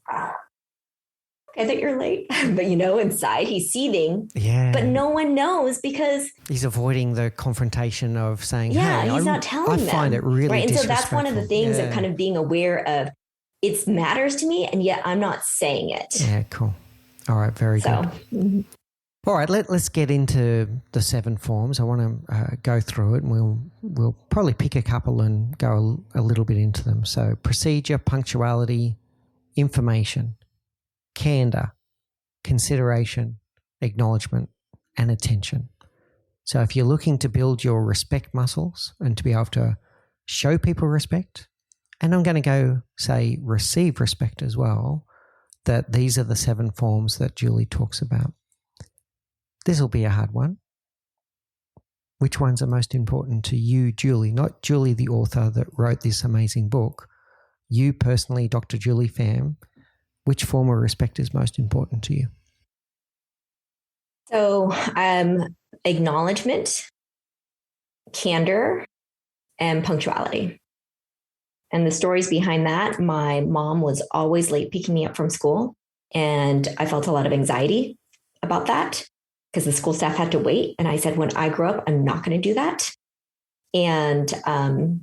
Okay that you're late. But inside he's seething. Yeah. But no one knows because he's avoiding the confrontation of saying, hey, he's not telling them. I find it really right. And so disrespectful. that's one of the things of kind of being aware of, it matters to me, and yet I'm not saying it. Yeah, cool. All right, very good. Mm-hmm. All right, let's get into the 7 forms. I want to go through it, and we'll probably pick a couple and go a little bit into them. So procedure, punctuality, information, candor, consideration, acknowledgement, and attention. So if you're looking to build your respect muscles and to be able to show people respect, and I'm going to go say receive respect as well, that these are the 7 forms that Julie talks about. This will be a hard one. Which ones are most important to you, Julie? Not Julie, the author that wrote this amazing book. You personally, Dr. Julie Pham, which form of respect is most important to you? So acknowledgement, candor, and punctuality. And the stories behind that, my mom was always late picking me up from school. And I felt a lot of anxiety about that because the school staff had to wait. And I said, when I grow up, I'm not going to do that. And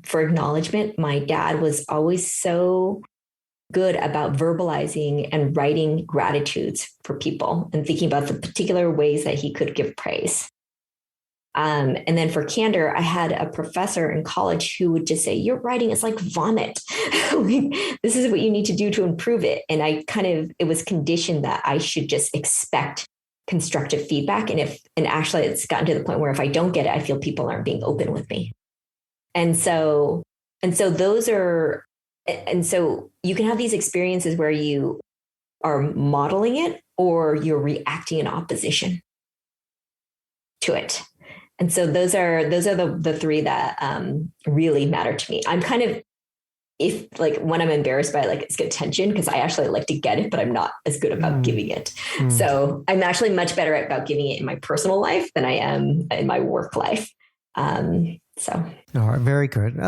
for acknowledgement, my dad was always so good about verbalizing and writing gratitudes for people and thinking about the particular ways that he could give praise. And then for candor, I had a professor in college who would just say, your writing is like vomit. This is what you need to do to improve it. And it was conditioned that I should just expect constructive feedback. And actually it's gotten to the point where if I don't get it, I feel people aren't being open with me. And so you can have these experiences where you are modeling it or you're reacting in opposition to it. And so those are the 3 that really matter to me. I'm kind of, when I'm embarrassed by it's attention, because I actually like to get it, but I'm not as good about giving it. So I'm actually much better about giving it in my personal life than I am in my work life. All right, very good.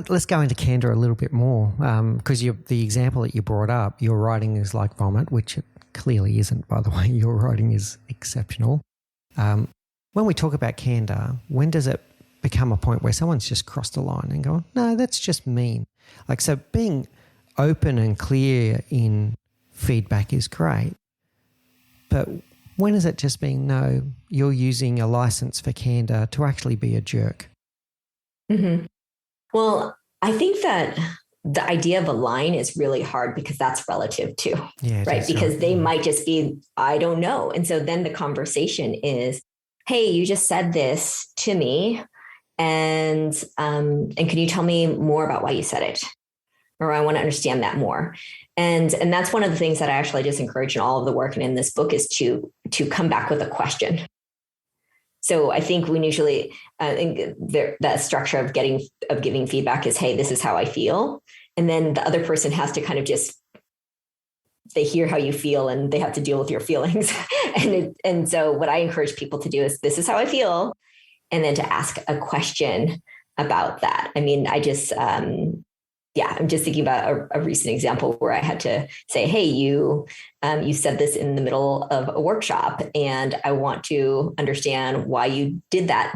Let's go into candor a little bit more, because the example that you brought up, your writing is like vomit, which it clearly isn't, by the way. Your writing is exceptional. When we talk about candor, when does it become a point where someone's just crossed the line and gone, no, that's just mean? So being open and clear in feedback is great. But when is it just being, no, you're using a license for candor to actually be a jerk? Mm-hmm. Well, I think that the idea of a line is really hard because that's relative too, right? Because they might just be, I don't know. And so then the conversation is, hey, you just said this to me, and can you tell me more about why you said it? or I want to understand that more. And that's one of the things that I actually just encourage in all of the work and in this book is to come back with a question. So I think we usually that structure of giving feedback is, hey, this is how I feel. And then the other person has to kind of they hear how you feel and they have to deal with your feelings. And so what I encourage people to do is, this is how I feel. And then to ask a question about that. I mean, I'm just thinking about a recent example where I had to say, hey, you said this in the middle of a workshop, and I want to understand why you did that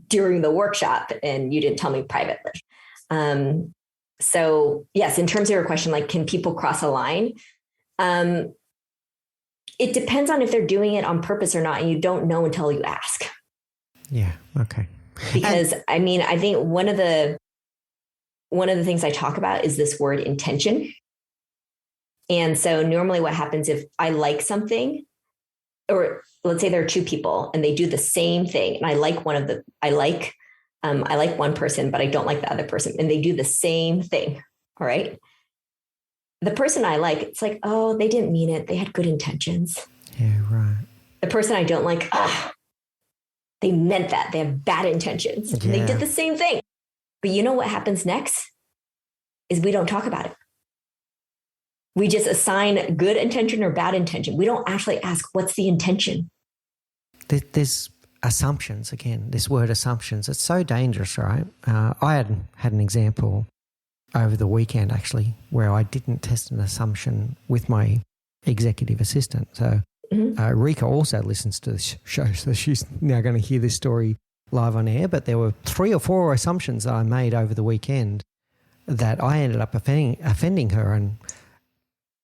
during the workshop and you didn't tell me privately. So yes, in terms of your question, like, can people cross a line? It depends on if they're doing it on purpose or not, and you don't know until you ask. Yeah. Okay. Because I mean, I think one of the things I talk about is this word intention. And so normally what happens if I like something, or let's say there are two people and they do the same thing, and I like one person, but I don't like the other person, and they do the same thing. All right. The person I like, it's like, oh, they didn't mean it. They had good intentions. Yeah, right. The person I don't like, they meant that. They have bad intentions. Yeah. And they did the same thing. But you know what happens next is we don't talk about it. We just assign good intention or bad intention. We don't actually ask, what's the intention? There's assumptions again. This word assumptions, it's so dangerous, right? I had an example over the weekend actually where I didn't test an assumption with my executive assistant. So Rika also listens to this show, so she's now going to hear this story live on air. But there were 3 or 4 assumptions that I made over the weekend that I ended up offending her, and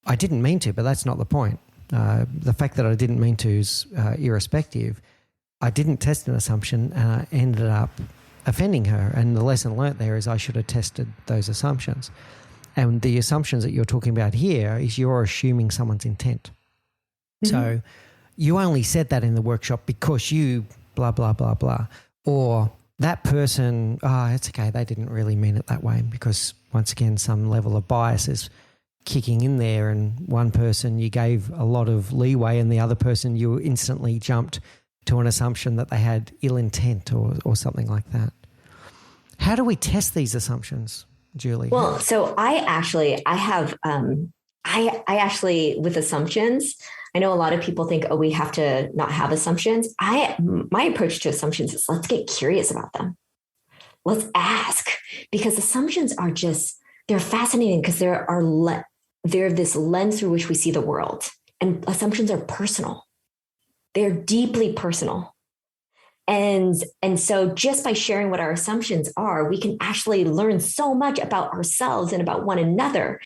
I didn't mean to, but that's not the point. The fact that I didn't mean to is irrespective. I didn't test an assumption and I ended up offending her. And the lesson learnt there is I should have tested those assumptions. And the assumptions that you're talking about here is you're assuming someone's intent. Mm-hmm. So you only said that in the workshop because you blah, blah, blah, blah. Or that person, it's okay, they didn't really mean it that way, because once again, some level of bias is kicking in there, and one person you gave a lot of leeway and the other person you instantly jumped to an assumption that they had ill intent or something like that. How do we test these assumptions, Julie? Well, so I have with assumptions, I know a lot of people think, we have to not have assumptions. My approach to assumptions is, let's get curious about them. Let's ask, because assumptions are they're fascinating because they're this lens through which we see the world, and assumptions are personal. They're deeply personal. And so just by sharing what our assumptions are, we can actually learn so much about ourselves and about one another.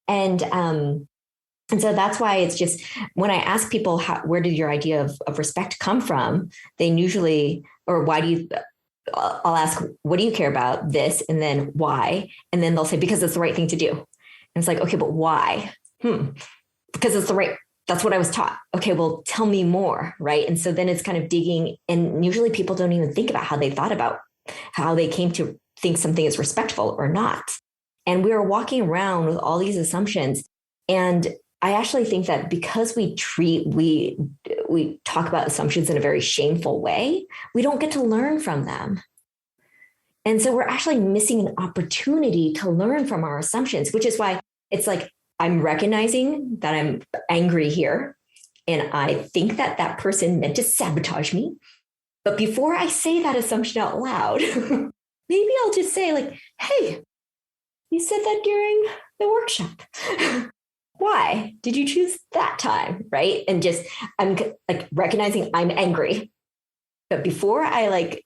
And so that's why it's just, when I ask people, where did your idea of respect come from? They usually, or I'll ask, what do you care about this? And then why? And then they'll say, because it's the right thing to do. And it's like, okay, but why? Because that's what I was taught. Okay, well, tell me more, right? And so then it's kind of digging, and usually people don't even think about how they thought about how they came to think something is respectful or not. And we are walking around with all these assumptions. And I actually think that because we talk about assumptions in a very shameful way, we don't get to learn from them. And so we're actually missing an opportunity to learn from our assumptions, which is why it's like, I'm recognizing that I'm angry here, and I think that person meant to sabotage me. But before I say that assumption out loud, maybe I'll just say, like, hey, you said that during the workshop. Why did you choose that time? Right. And just, I'm like recognizing I'm angry. But before I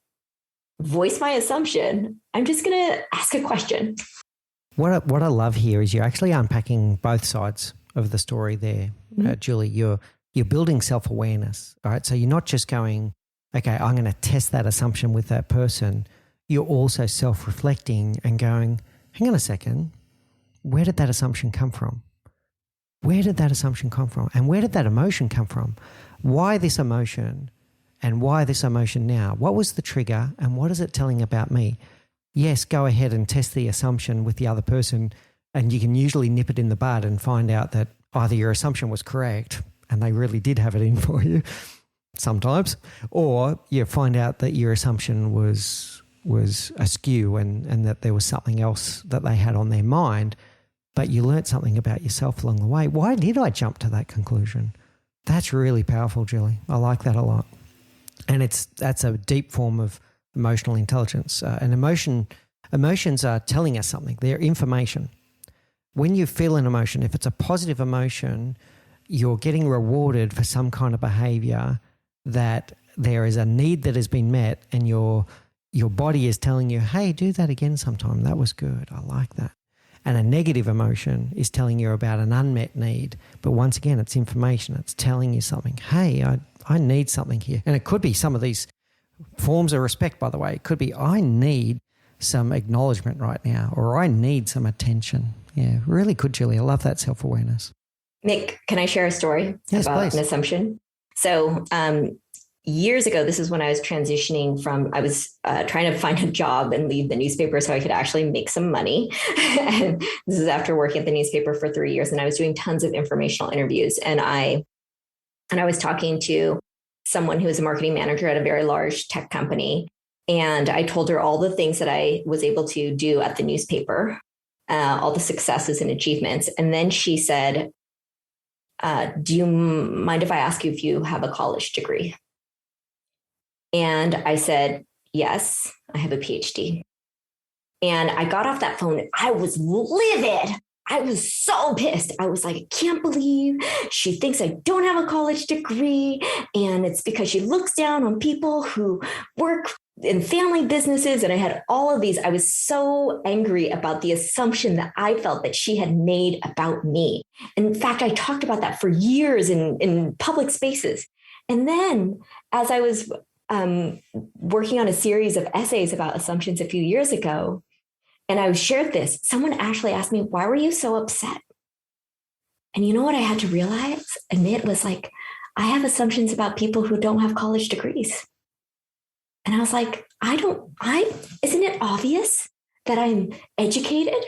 voice my assumption, I'm just going to ask a question. What I love here is you're actually unpacking both sides of the story there, Julie. You're building self-awareness, all right? So you're not just going, okay, I'm going to test that assumption with that person. You're also self-reflecting and going, hang on a second, where did that assumption come from? Where did that assumption come from? And where did that emotion come from? Why this emotion, and why this emotion now? What was the trigger, and what is it telling about me? Yes, go ahead and test the assumption with the other person And you can usually nip it in the bud and find out that either your assumption was correct and they really did have it in for you sometimes, or you find out that your assumption was askew and that there was something else that they had on their mind, but you learnt something about yourself along the way. Why did I jump to that conclusion? That's really powerful, Julie. I like that a lot. And that's a deep form of emotional intelligence. And emotions are telling us something. They're information. When you feel an emotion, if it's a positive emotion, you're getting rewarded for some kind of behavior that there is a need that has been met, and your body is telling you, hey, do that again sometime. That was good. I like that. And a negative emotion is telling you about an unmet need. But once again, it's information. It's telling you something. Hey, I need something here. And it could be some of these forms of respect, by the way. It could be, I need some acknowledgement right now, or I need some attention. Yeah, really good, Julie. I love that self-awareness. Nick, can I share a story about please. An assumption? So years ago, this is when I was transitioning from, I was trying to find a job and leave the newspaper so I could actually make some money. And this is after working at the newspaper for 3 years. And I was doing tons of informational interviews. And I was talking to someone who was a marketing manager at a very large tech company. And I told her all the things that I was able to do at the newspaper, all the successes and achievements. And then she said, do you mind if I ask you if you have a college degree? And I said, yes, I have a PhD. And I got off that phone. I was livid. I was so pissed. I was like, I can't believe she thinks I don't have a college degree. And it's because she looks down on people who work in family businesses. And I had all of these. I was so angry about the assumption that I felt that she had made about me. In fact, I talked about that for years in public spaces. And then as I was working on a series of essays about assumptions a few years ago, and I shared this, someone actually asked me, why were you so upset? And you know what I had to admit was like, I have assumptions about people who don't have college degrees. And I was like, isn't it obvious that I'm educated?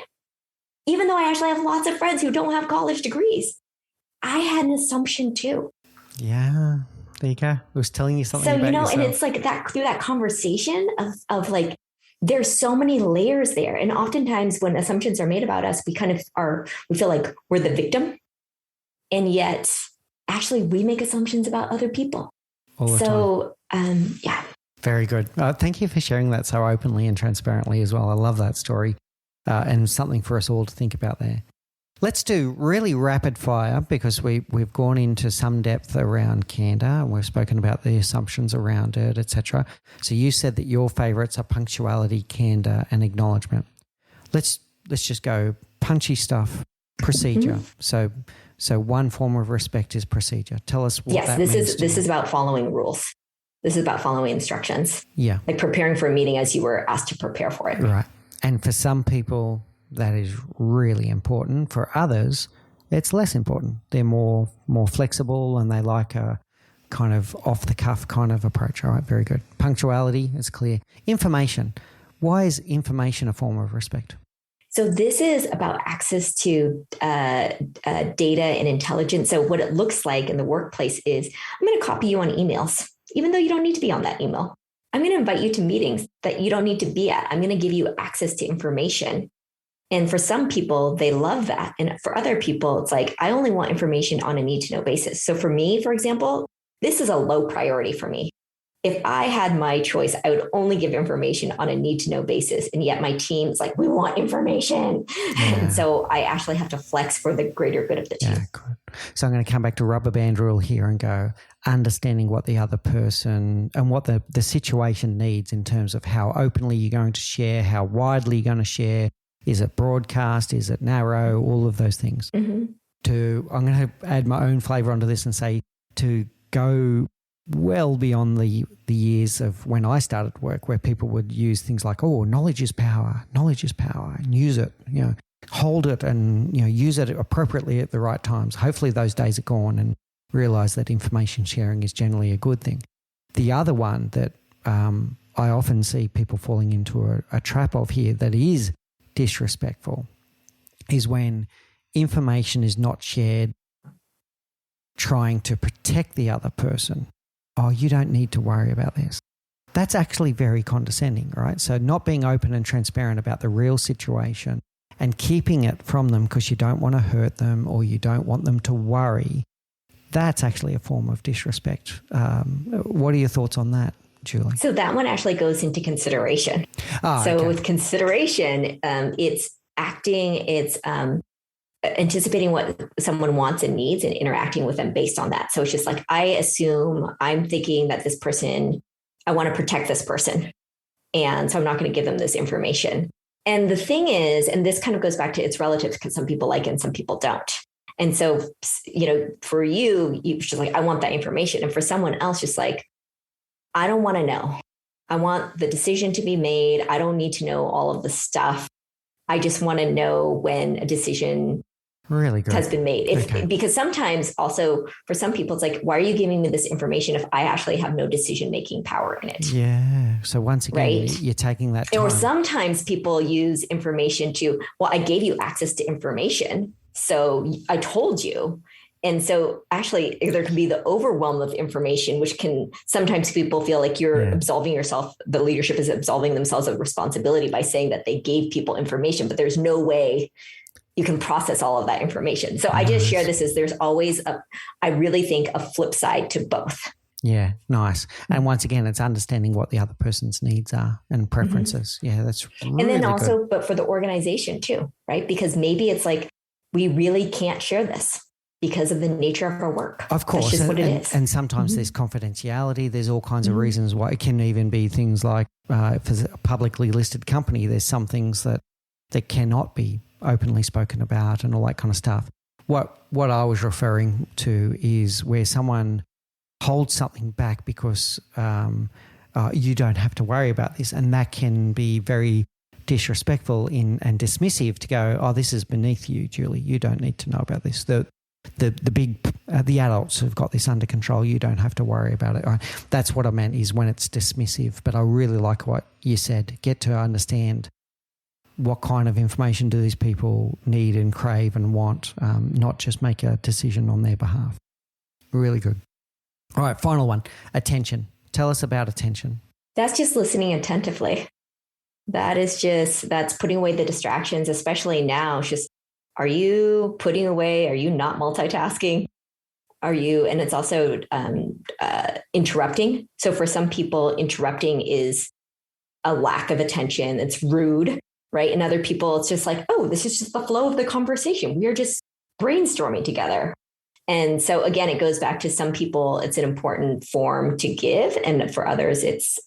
Even though I actually have lots of friends who don't have college degrees. I had an assumption too. Yeah, there you go. It was telling you something about yourself. And it's like that through that conversation of like, there's so many layers there. And oftentimes when assumptions are made about us, we feel like we're the victim. And yet actually we make assumptions about other people. All the time. Yeah. Very good. Thank you for sharing that so openly and transparently as well. I love that story and something for us all to think about there. Let's do really rapid fire because we've gone into some depth around candor and we've spoken about the assumptions around it, etc. So you said that your favorites are punctuality, candor, and acknowledgement. Let's just go punchy stuff, procedure. Mm-hmm. So one form of respect is procedure. Tell us what that means. Yes, this is about following rules. This is about following instructions. Yeah. Like preparing for a meeting as you were asked to prepare for it. Right. And for some people, that is really important. For others, it's less important. They're more flexible and they like a kind of off-the-cuff kind of approach. All right, very good. Punctuality is clear. Information. Why is information a form of respect? So this is about access to data and intelligence. So what it looks like in the workplace is I'm going to copy you on emails, even though you don't need to be on that email. I'm going to invite you to meetings that you don't need to be at. I'm going to give you access to information. And for some people, they love that. And for other people, it's like, I only want information on a need to know basis. So for me, for example, this is a low priority for me. If I had my choice, I would only give information on a need to know basis. And yet my team is like, we want information. Yeah. And so I actually have to flex for the greater good of the team. Yeah, good. So I'm going to come back to rubber band rule here and go understanding what the other person and what the situation needs in terms of how openly you're going to share, how widely you're going to share. Is it broadcast? Is it narrow? All of those things. Mm-hmm. I'm going to add my own flavor onto this and say to go well beyond the years of when I started work where people would use things like, knowledge is power, and use it, hold it and, use it appropriately at the right times. Hopefully those days are gone and realize that information sharing is generally a good thing. The other one that I often see people falling into a trap of here that is disrespectful is when information is not shared trying to protect the other person. Oh, you don't need to worry about this. That's actually very condescending, right? So not being open and transparent about the real situation and keeping it from them because you don't want to hurt them or you don't want them to worry, that's actually a form of disrespect. What are your thoughts on that, Julie? So that one actually goes into consideration. Okay. With consideration, it's acting, it's anticipating what someone wants and needs and interacting with them based on that. So it's just like, I'm thinking that this person, I want to protect this person. And so I'm not going to give them this information. And the thing is, and this kind of goes back to it's relative because some people like it and some people don't. And so, for you just like, I want that information. And for someone else, just like, I don't want to know. I want the decision to be made. I don't need to know all of the stuff. I just want to know when a decision really good. Has been made. Because sometimes also for some people, it's like, why are you giving me this information if I actually have no decision-making power in it? Yeah. So once again, you're taking that time. Or sometimes people use information I gave you access to information. So I told you. And so actually there can be the overwhelm of information, which can sometimes people feel like you're absolving yourself. The leadership is absolving themselves of responsibility by saying that they gave people information, but there's no way you can process all of that information. So I just share this as there's always I really think a flip side to both. Yeah, nice. And once again, it's understanding what the other person's needs are and preferences. Mm-hmm. Yeah, that's really And then also, good. But for the organization too, right? Because maybe it's like, we really can't share this because of the nature of our work. Of course. That's just what it is. And sometimes there's confidentiality. There's all kinds of reasons why. It can even be things like if it's a publicly listed company, there's some things that cannot be openly spoken about and all that kind of stuff. What I was referring to is where someone holds something back because you don't have to worry about this, and that can be very disrespectful and dismissive to go, oh, this is beneath you, Julie. You don't need to know about this. The adults have got this under control. You don't have to worry about it. That's what I meant is when it's dismissive. But I really like what you said. Get to understand what kind of information do these people need and crave and want, not just make a decision on their behalf. Really good. All right, final one, attention. Tell us about attention. That's just listening attentively. That's putting away the distractions, especially now. It's just, are you putting away? Are you not multitasking? And it's also interrupting. So for some people, interrupting is a lack of attention. It's rude, right? And other people, it's just like, oh, this is just the flow of the conversation. We're just brainstorming together. And so again, it goes back to some people, it's an important form to give. And for others, it's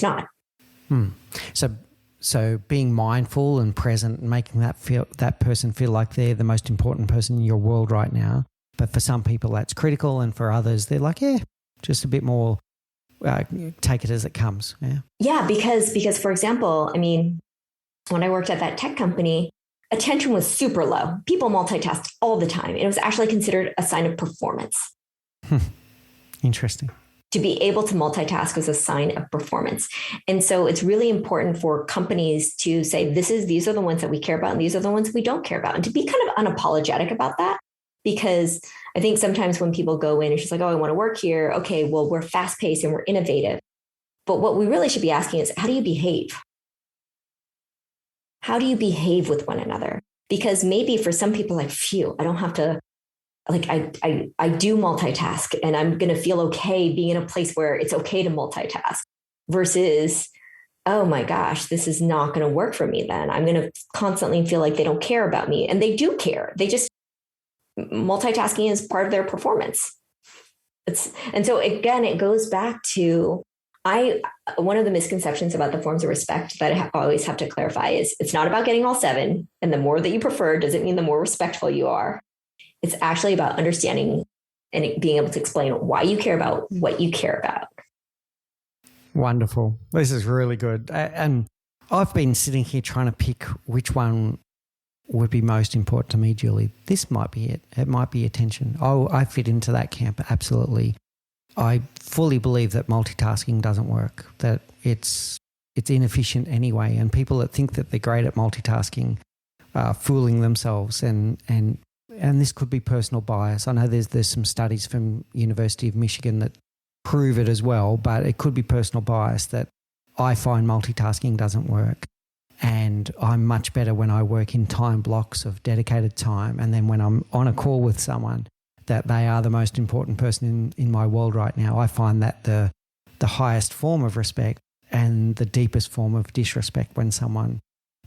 not. So being mindful and present and making that person feel like they're the most important person in your world right now. But for some people that's critical, and for others they're like, just a bit more, take it as it comes. Yeah, because for example, I mean, when I worked at that tech company, attention was super low. People multitasked all the time. It was actually considered a sign of performance. Interesting. To be able to multitask was a sign of performance. And so it's really important for companies to say, these are the ones that we care about and these are the ones we don't care about. And to be kind of unapologetic about that, because I think sometimes when people go in, it's just like, oh, I want to work here. Okay, well, we're fast paced and we're innovative. But what we really should be asking is, how do you behave? How do you behave with one another? Because maybe for some people, like, phew, I don't have to, like, I do multitask and I'm going to feel okay being in a place where it's okay to multitask versus, oh my gosh, this is not going to work for me then. I'm going to constantly feel like they don't care about me. And they do care. Multitasking is part of their performance. And so again, it goes back to, one of the misconceptions about the forms of respect that I always have to clarify is it's not about getting all 7. And the more that you prefer doesn't mean the more respectful you are. It's actually about understanding and being able to explain why you care about what you care about. Wonderful. This is really good. And I've been sitting here trying to pick which one would be most important to me, Julie. This might be it. It might be attention. Oh, I fit into that camp. Absolutely. I fully believe that multitasking doesn't work, that it's it's inefficient anyway. And people that think that they're great at multitasking are fooling themselves. And this could be personal bias. I know there's some studies from University of Michigan that prove it as well, but it could be personal bias that I find multitasking doesn't work. And I'm much better when I work in time blocks of dedicated time. And then when I'm on a call with someone that they are the most important person in my world right now, I find that the highest form of respect and the deepest form of disrespect when someone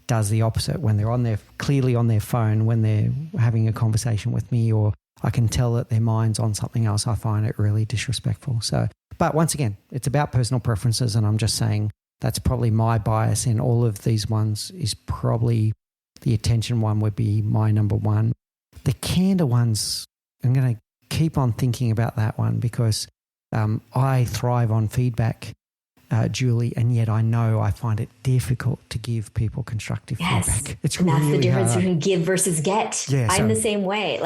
does the opposite, when they're clearly on their phone, when they're having a conversation with me, or I can tell that their mind's on something else. I find it really disrespectful. So, but once again, it's about personal preferences, and I'm just saying that's probably my bias in all of these ones. Is probably the attention one would be my number one. The candor ones, I'm going to keep on thinking about that one because I thrive on feedback, Julie, and yet I know I find it difficult to give people constructive feedback. It's and that's really the difference hard. between give versus get. Yeah, I'm the same way.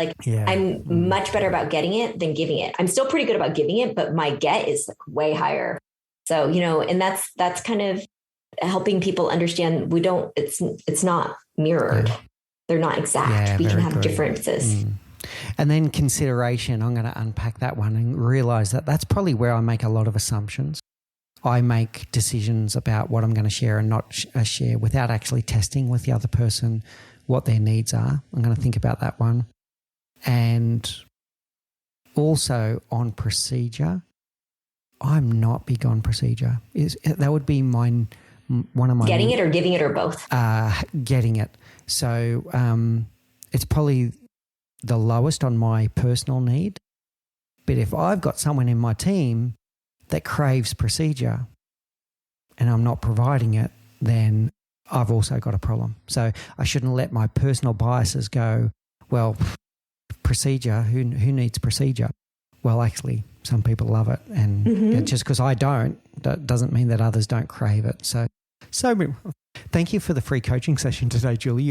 I'm much better about getting it than giving it. I'm still pretty good about giving it, but my get is way higher. So, and that's kind of helping people understand it's not mirrored. Yeah. They're not exact. Yeah, we can have good. Differences. And then consideration, I'm going to unpack that one and realize that that's probably where I make a lot of assumptions. I make decisions about what I'm going to share and not share without actually testing with the other person what their needs are. I'm going to think about that one. And also on procedure, I'm not big on procedure. That would be one of my... Getting it or giving it or both? Getting it. So it's probably the lowest on my personal need. But if I've got someone in my team that craves procedure and I'm not providing it, then I've also got a problem. So I shouldn't let my personal biases go, well, procedure, who needs procedure? Well, actually, some people love it. And just because I don't, that doesn't mean that others don't crave it. So thank you for the free coaching session today, Julie.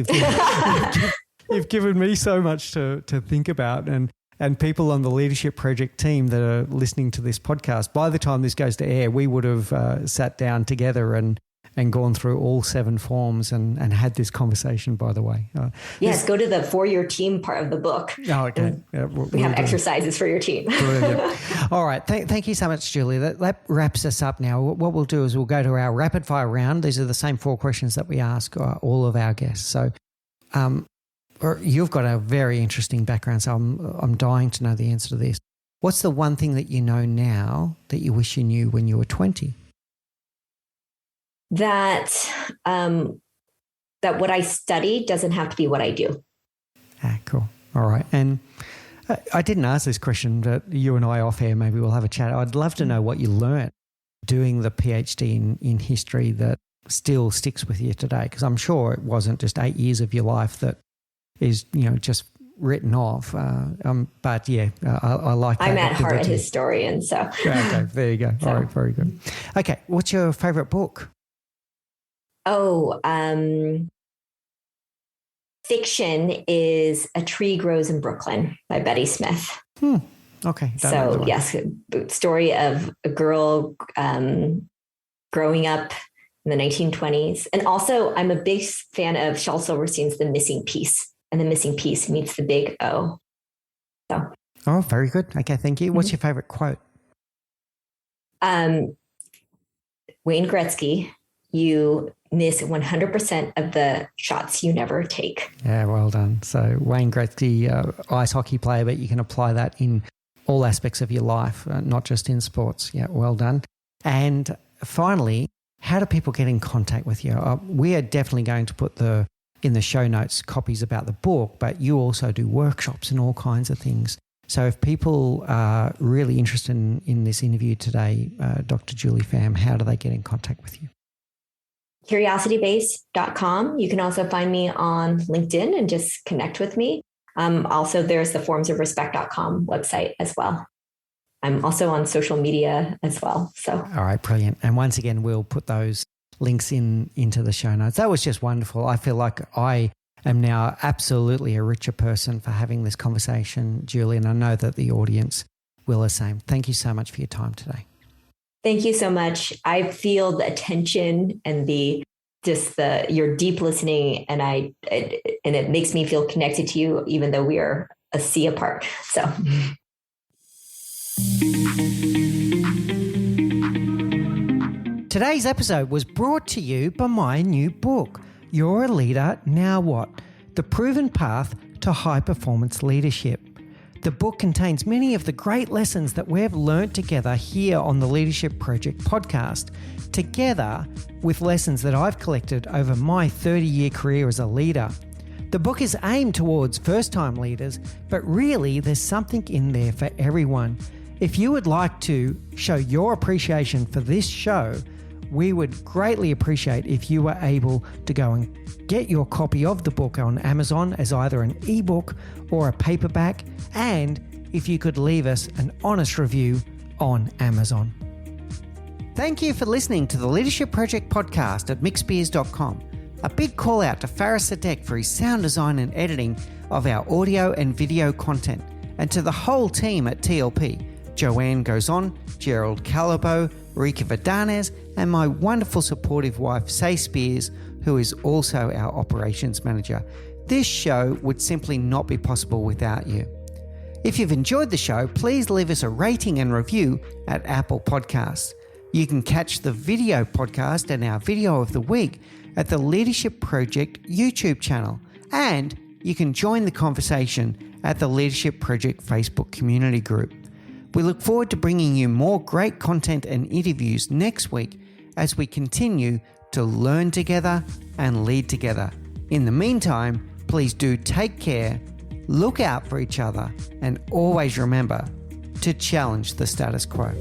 You've given me so much to think about, and people on the Leadership Project team that are listening to this podcast. By the time this goes to air, we would have sat down together and gone through all 7 forms and had this conversation, by the way. Yes, go to the For Your Team part of the book. Oh, okay. We have exercises for your team. Brilliant. All right. Thank you so much, Julie. That wraps us up now. What we'll do is we'll go to our rapid fire round. These are the same 4 questions that we ask all of our guests. So you've got a very interesting background, so I'm dying to know the answer to this. What's the one thing that you know now that you wish you knew when you were 20? That what I study doesn't have to be what I do. Cool. All right. And I didn't ask this question, but you and I off air, maybe we'll have a chat. I'd love to know what you learned doing the PhD in history that still sticks with you today, because I'm sure it wasn't just 8 years of your life that is, just written off. But yeah, I like that. I'm at heart a historian, so. Okay, there you go. All right, very good. Okay, what's your favorite book? Oh, fiction is A Tree Grows in Brooklyn by Betty Smith. Okay. So yes, story of a girl growing up in the 1920s. And also I'm a big fan of Shel Silverstein's The Missing Piece, and the missing piece meets the big O. So. Oh, very good. Okay, thank you. What's your favorite quote? Wayne Gretzky, you miss 100% of the shots you never take. Yeah, well done. So Wayne Gretzky, ice hockey player, but you can apply that in all aspects of your life, not just in sports. Yeah, well done. And finally, how do people get in contact with you? We are definitely going to put in the show notes copies about the book, but you also do workshops and all kinds of things. So if people are really interested in this interview today, Dr. Julie Pham, how do they get in contact with you? CuriosityBased.com. You can also find me on LinkedIn and just connect with me. Also, there's the formsofrespect.com website as well. I'm also on social media as well. So, all right, brilliant. And once again, we'll put those links into the show notes. That was just wonderful. I feel like I am now absolutely a richer person for having this conversation, Julie, and I know that the audience will the same. Thank you so much for your time today. Thank you so much. I feel the attention and your deep listening, and it makes me feel connected to you, even though we are a sea apart. So. Today's episode was brought to you by my new book, You're a Leader, Now What? The Proven Path to High Performance Leadership. The book contains many of the great lessons that we've learned together here on the Leadership Project podcast, together with lessons that I've collected over my 30-year career as a leader. The book is aimed towards first-time leaders, but really there's something in there for everyone. If you would like to show your appreciation for this show, we would greatly appreciate if you were able to go and get your copy of the book on Amazon as either an ebook or a paperback, and if you could leave us an honest review on Amazon. Thank you for listening to the Leadership Project podcast at mixbeers.com. A big call out to Faris Sadek for his sound design and editing of our audio and video content, and to the whole team at TLP, Joanne Gozon, Gerald Calabo, Rika Vidanes, and my wonderful supportive wife, Say Spears, who is also our operations manager. This show would simply not be possible without you. If you've enjoyed the show, please leave us a rating and review at Apple Podcasts. You can catch the video podcast and our video of the week at the Leadership Project YouTube channel, and you can join the conversation at the Leadership Project Facebook community group. We look forward to bringing you more great content and interviews next week as we continue to learn together and lead together. In the meantime, please do take care, look out for each other, and always remember to challenge the status quo.